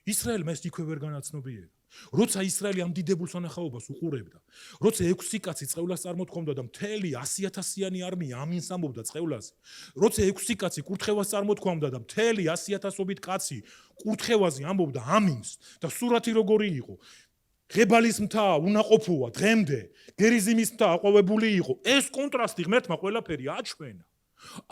ისრაელმა ეს იქვე ვერ განაცნობიერა. როცა ისრაელი ამ დიდებულ სანახაობას უყურებდა, როცა 6 კაცი წყევლას წარმოთქვამდა და მთელი 100,000-იანი არმია ამინს ამბობდა წყევლაზე, როცა 6 კაცი კურთხევას წარმოთქვამდა და მთელი 100,000-ობით კაცი კურთხევაზე ამბობდა ამინს და სურათი როგორი იყო, ღებალის მთა უნაყოფოა დღემდე, გერიზიმის მთა აყვავებული იყო, ეს კონტრასტი ღმერთმა ყველაფერი აჩვენა.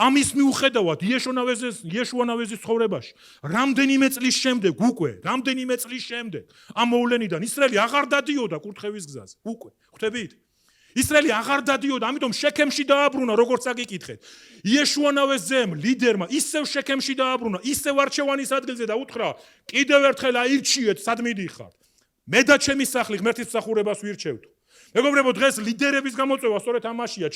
ამის მიუხედავად იეშუა ნავეზის ცხოვრებაში რამდენიმე წლის შემდეგ უკვე ამ მოვლენიდან ისრაელი აღარ დადიოდა კურთხევის გზაზე უკვე ხვდებით ისრაელი აღარ დადიოდა ამიტომ შექემში დააბრუნა როგორც აკიკითხეთ იეშუა ნავეზემ ლიდერმა ისევ შექემში დააბრუნა ისევ არჩევანის ადგილზე და უთხრა კიდევ ერთხელ აირჩიეთ სად მიდიხართ მე და ჩემი სახლი ღმერთის მსახურებას ვირჩევთ მეგობრებო, დღეს ლიდერების გამოწვევა სწორედ ამაშია.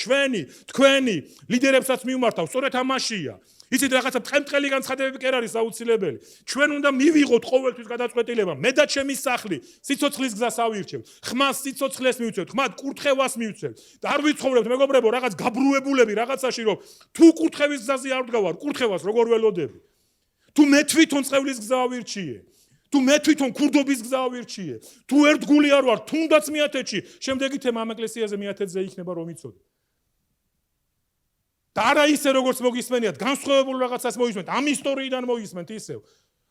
თქვენი ლიდერებსაც მიმართავ, სწორედ ამაშია. იცით რაღაცა ტყემტყელი განცხადებები კი არ არის აუცილებელი. ჩვენ უნდა მივიღოთ ყოველთვის გადაწყვეტილება. მე და ჩემი სახლი სიცოცხლის გზას ავირჩევთ. ხმას სიცოცხლეს მივცევთ, ხმად კურთხევას მივცევთ. და არ ვიცხოვრებთ, მეგობრებო, რაღაც გაბრუებულები რაღაცაში, რომ თუ კურთხევის გზაზე არ ვდგავარ, კურთხევას როგორ ველოდები? თუ მე თვითონ წყევლის გზა ავირჩიე. თუ მე თვითონ ქურდობის გზა ავირჩიე, თუ ერთგული არ ვარ, თუნდაც მიათეთში, შემდეგი თემა ამ ეკლესიაზე მიათეთზე იქნება რომ იცოდე. და არა ისე როგორც მოგისმენიათ, განსხვავებულ რაღაცას მოისმენთ, ამ ისტორიიდან მოისმენთ ისევ,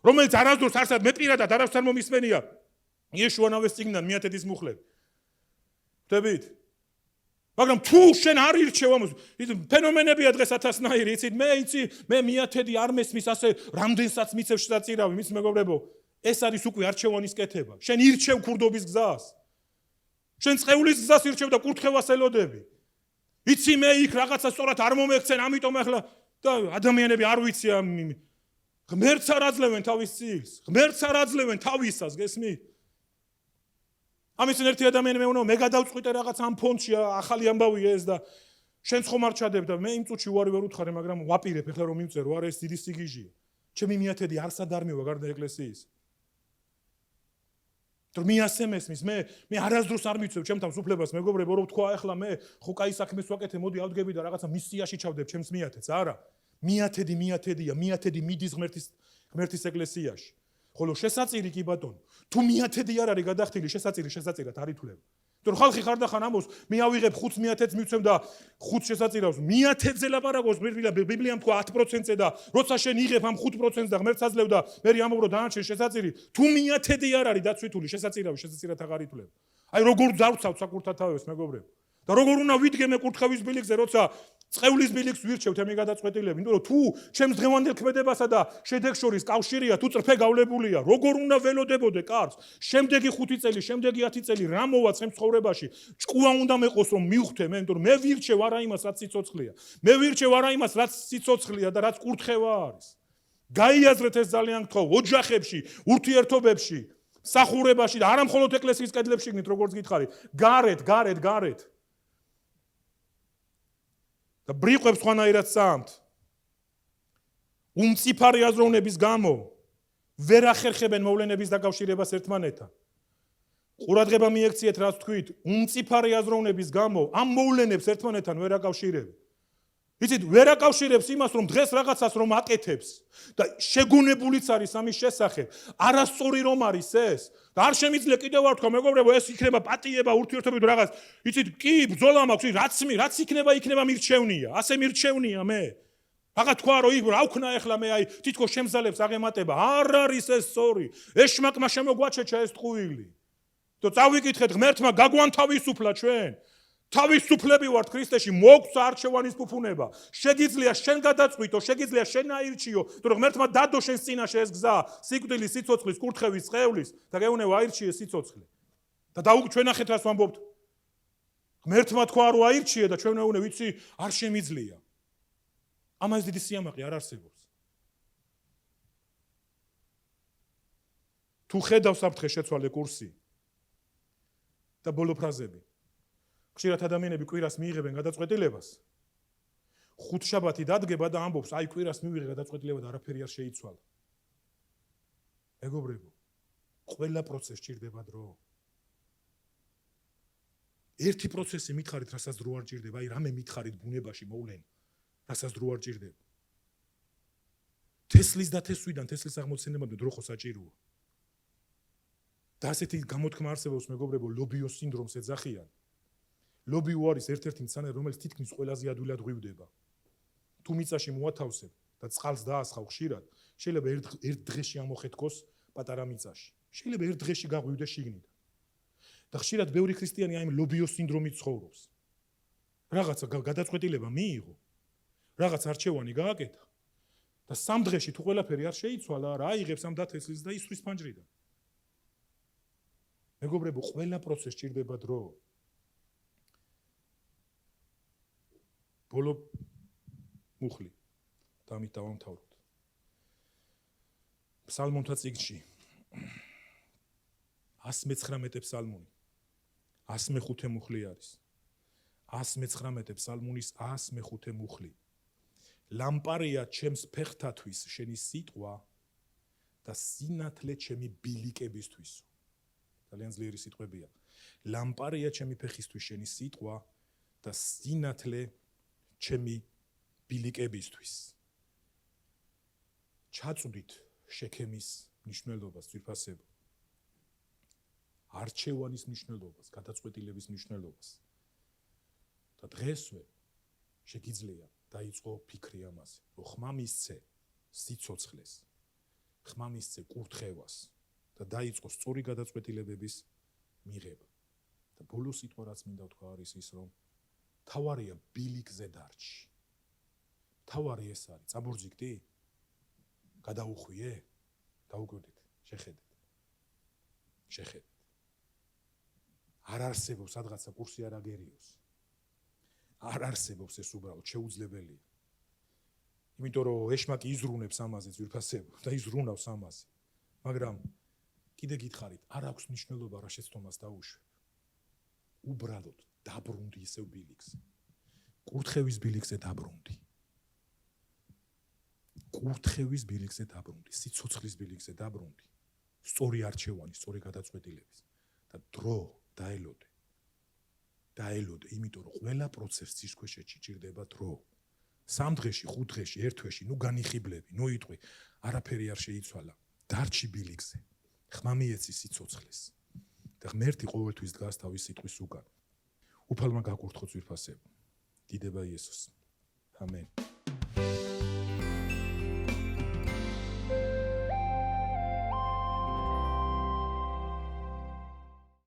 რომელიც არასდროს არსად მე პირადად არავის არ მომისმენია. იეშუა ნავეს წიგნიდან მიათეთის მუხლები. ხვდებით? მაგრამ თუ შენ არ ირჩევ ამას, ფენომენებია დღეს ათასნაირი, იცით, მე მიათედი არ მესმის ასე რამდენსაც მიცევ შტაწირავი, მის მეგობრებო ეს არის უკვე არჩევანის კეთება. შენ ირჩევ ქურდობის გზას. შენ წყევლის გზას ირჩევ და კურთხევას ელოდები. იცი მე იქ რაღაცა სწორად არ მომექცენ, ამიტომ ახლა და ადამიანები არ ვიცი ღმერთს არ აძლევენ თავის წილს, ღმერთს არ აძლევენ თავისას, გესმით? ამის ერთი ადამიანი მეუბნება, მე გადავწყვიტე რაღაც ამ ფონდში, ახალი ამბავია ეს და შენ ხომ არ ჩადებ და მე იმ წუთში უარი ვერ უთხარი, მაგრამ ვაპირებ ეხლა რომ მიმწერო, არა ეს დიდი სიგიჟია. ჩემი მიათედი არსად არ მივა გარდა ეკლესიის. თუ მიასე მესმის, მე არასდროს არ მიცევ ჩემ თავს უფლებას, მეგობრებო, რომ თქვა ეხლა მე ხო კაი საქმეს ვაკეთე, მოდი ავდგები და რაღაცა მისიაში ჩავდებ ჩემს მიათედს, არა. მიათედია, მიათედი მიდის ღმერთის ეკლესიაში. ხოლო შესაწირი კი ბატონო, თუ მიათედი არ არის გადახდილი, შესაწირად არ ითვლება. თუ ხალხი ხარდახან ამბობს, მე ავიღებ 5 მიათედს მივცემ და 5 შესაწირავს, მიათედზე ლაპარაკობს, ბიბლიამ თქვა 10%-ზე და როცა შენ იღებ ამ 5%-ს და ღმერთს აძლევ და მე ამბობ რომ დანარჩენ შესაწირი, თუ მიათედი არ არის დაცვითული, შესაწირად აღარ ითვლება. აი როგორ დავცავთ საკურთა თავებს, მეგობრებო. და როგორ უნდა ვიდგე მე კურთხევის ბილიქზე, როცა წყევლის ბილიქს ვირჩევთ ამი გადაწყვეტილები, იმიტომ რომ თუ ჩემს დღევანდელ ქმედებასა და შედეგს შორის კავშირია, თუ წრფე გავლებულია, როგორ უნდა ველოდებოდე კარს, შემდეგი 5 წელი, შემდეგი 10 წელი რა მოვა ჩემს ცხოვრებაში, ჭკუა უნდა მეყოს რომ მივხვდე მე, იმიტომ რომ მე ვირჩევ არა იმას, რაც სიცოცხლეა. მე ვირჩევ არა იმას, რაც სიცოცხლეა და რაც კურთხევა არის. გაიაზრეთ ეს ძალიან გთხოვ, ოჯახებში, ურთიერთობებში, მსახურებაში და არა მხოლოდ ეკლესიის კედლებში გნით, როგორც გითხარი, გარეთ. და ბრიყვებს ხანაირად სამთ. უმწიფარი აზროვნების გამო ვერ ახერხებენ მოვლენების დაკავშირებას ერთმანეთთან. ყურადღება მიექციეთ რაც თქვით, უმწიფარი აზროვნების გამო ამ მოვლენებს ერთმანეთთან ვერ აკავშირებენ. იცით, ვერ აკავშირებს იმას, რომ დღეს რაღაცას რომ აკეთებს და შეგონებულიც არის ამის შესახებ, არასწორი რომ არის ეს და არ შემიძლია კიდევ არ თქვა, მეგობრებო, ეს იქნება პატიება ურთიერთობით რაღაც. იცით, კი, ბრძოლა მაქვს, რაც იქნება მირჩევნია, ასე მირჩევნია მე. რაღაც თქვა რომ იქ რა ვქნა ეხლა მე აი თითქოს შემზალებს აღემატება, არ არის ეს სწორი. ეშმაკმა შემოგვაჩეჩა ეს ტყუილი. და წავიკითხეთ ღმერთმა გაგვანთავისუფლა ჩვენ. თავისუფლები ვართ ქრისტეში, მოგვს არჩევანის ფუფუნება. შეგიძლია შენ გადაწყვიტო, შეგიძლია შენ აირჩიო, თუ ღმერთმა დადო შენს წინაშე ეს გზა, სიკვდილის, სიცოცხლის, კურთხევის, წყევლის და გეუბნება აირჩიე სიცოცხლე. და ჩვენ ნახეთ რას ვამბობთ. ღმერთმა თქვა რომ აირჩიე და ჩვენ ვეუბნებ, ვიცი, არ შემიძლია. ამას დიდი სიამაყე არ არსებობს. თუ ხედავ საფრთხე შეცვალე კურსი და ბოლო ფრაზები. ხშირად ადამიანები კვირას მიიღებენ გადაწყვეტილებას. ხუთშაბათი დადგება და ამბობს, აი კვირას მივიღე გადაწყვეტილება და არაფერი არ შეიცვალა. მეგობრებო, ყველა პროცესს ჭირდება დრო. ერთი პროცესი მითხარით, რასაც დრო არ ჭირდება, აი რამე მითხარით ბუნებაში მოვლენ, რასაც დრო არ ჭირდება. თესლის და თესვიდან თესლის აღმოცენებამდე დრო ხო საჭიროა. და ასეთი გამოთქმა არსებობს, მეგობრებო, ლობიოს სინდრომს ეძახიან. ლობიო არის ერთ-ერთი მცანე, რომელიც თითქმის ყველაზე ადვილად ღვივდება. თუ მიწაში მოათავსებ და წყალს დაასხავ ხშირად, შეიძლება ერთ დღეში ამოხეთქოს პატარა მიწაში. შეიძლება ერთ დღეში გაღვივდეს შიგნით. და ხშირად ბევრი ქრისტიანი აი ლობიოს სინდრომით ცხოვრობს. რაღაცა გადაწყვეტილება მიიღო, რაღაც არჩევანი გააკეთა და 3 დღეში თუ ყველაფერი არ შეიცვალა, რა აიღებს ამ დათესლის და ისვრის ფანჯრიდან. მეგობრებო, ყველა პროცესს ჭირდება დრო. ბოლო მუხლი და ამით დავამთავროთ. ფსალმუნთა წიგნში 119 ფსალმუნი 105 მუხლი არის. 119 ფსალმუნის 105 მუხლი. ლამპარია ჩემს ფეხთათვის შენი სიტყვა და სინათლე ჩემი ბილიკებისთვის. ძალიან ძლიერი სიტყვებია. ლამპარია ჩემი ფეხისთვის შენი სიტყვა და სინათლე ჩემი ბილიკებისთვის. ჩაწვდით შექემის მნიშვნელობას, ძვირფასებო. არჩევანის მნიშვნელობას, გადაწყვეტილების მნიშვნელობას. და დღესვე შეგიძლია დაიწყო ფიქრი ამაზე, რომ ხმა მისცე სიცოცხლეს, ხმა მისცე კურთხევას და დაიწყო სწორი გადაწყვეტილებების მიღება. და ბოლო სიტყვა რაც მინდა ვთქვა არის ის, რომ თავარია ბილიკზე დარჩი. თავარი ეს არის, წაბორძიგდი? გადაუხვიე? დაუკვირდით, შეხედეთ. არ არსებობს სადღაცა კურსი არ აგერიოს. არ არსებობს ეს უბრალოდ შეუძლებელია. იმიტომ რომ ეშმაკი იზრუნებს ამაზე ძვირფასებო და იზრუნავს ამაზე. მაგრამ კიდე გითხარით, არ აქვს მნიშვნელობა რა შეცდომას დაუშვებ. უბრალოდ დაბრუნდი ისევ ბილიქზე. კურთხევის ბილიქზე დაბრუნდი. კურთხევის ბილიქზე დაბრუნდი, სიცოცხლის ბილიქზე დაბრუნდი. სწორი არჩევანი, სწორი გადაწყვეტილების და დრო დაელოდე. დაელოდე, იმიტომ რომ ყველა პროცესს ცისქვეშეთში ჭირდება დრო. 3 დღეში, 5 დღეში, 1 თვეში, ნუ განიხიბლები, ნუ იტყვი, არაფერი არ შეიცვალა. დარჩი ბილიქზე. ხმა მიეცი სიცოცხლეს. და ღმერთი ყოველთვის დგას თავის სიტყვის უკან. უფალმა გაკურთხო ძვირფასებო. დიდება იესოს. ამენ.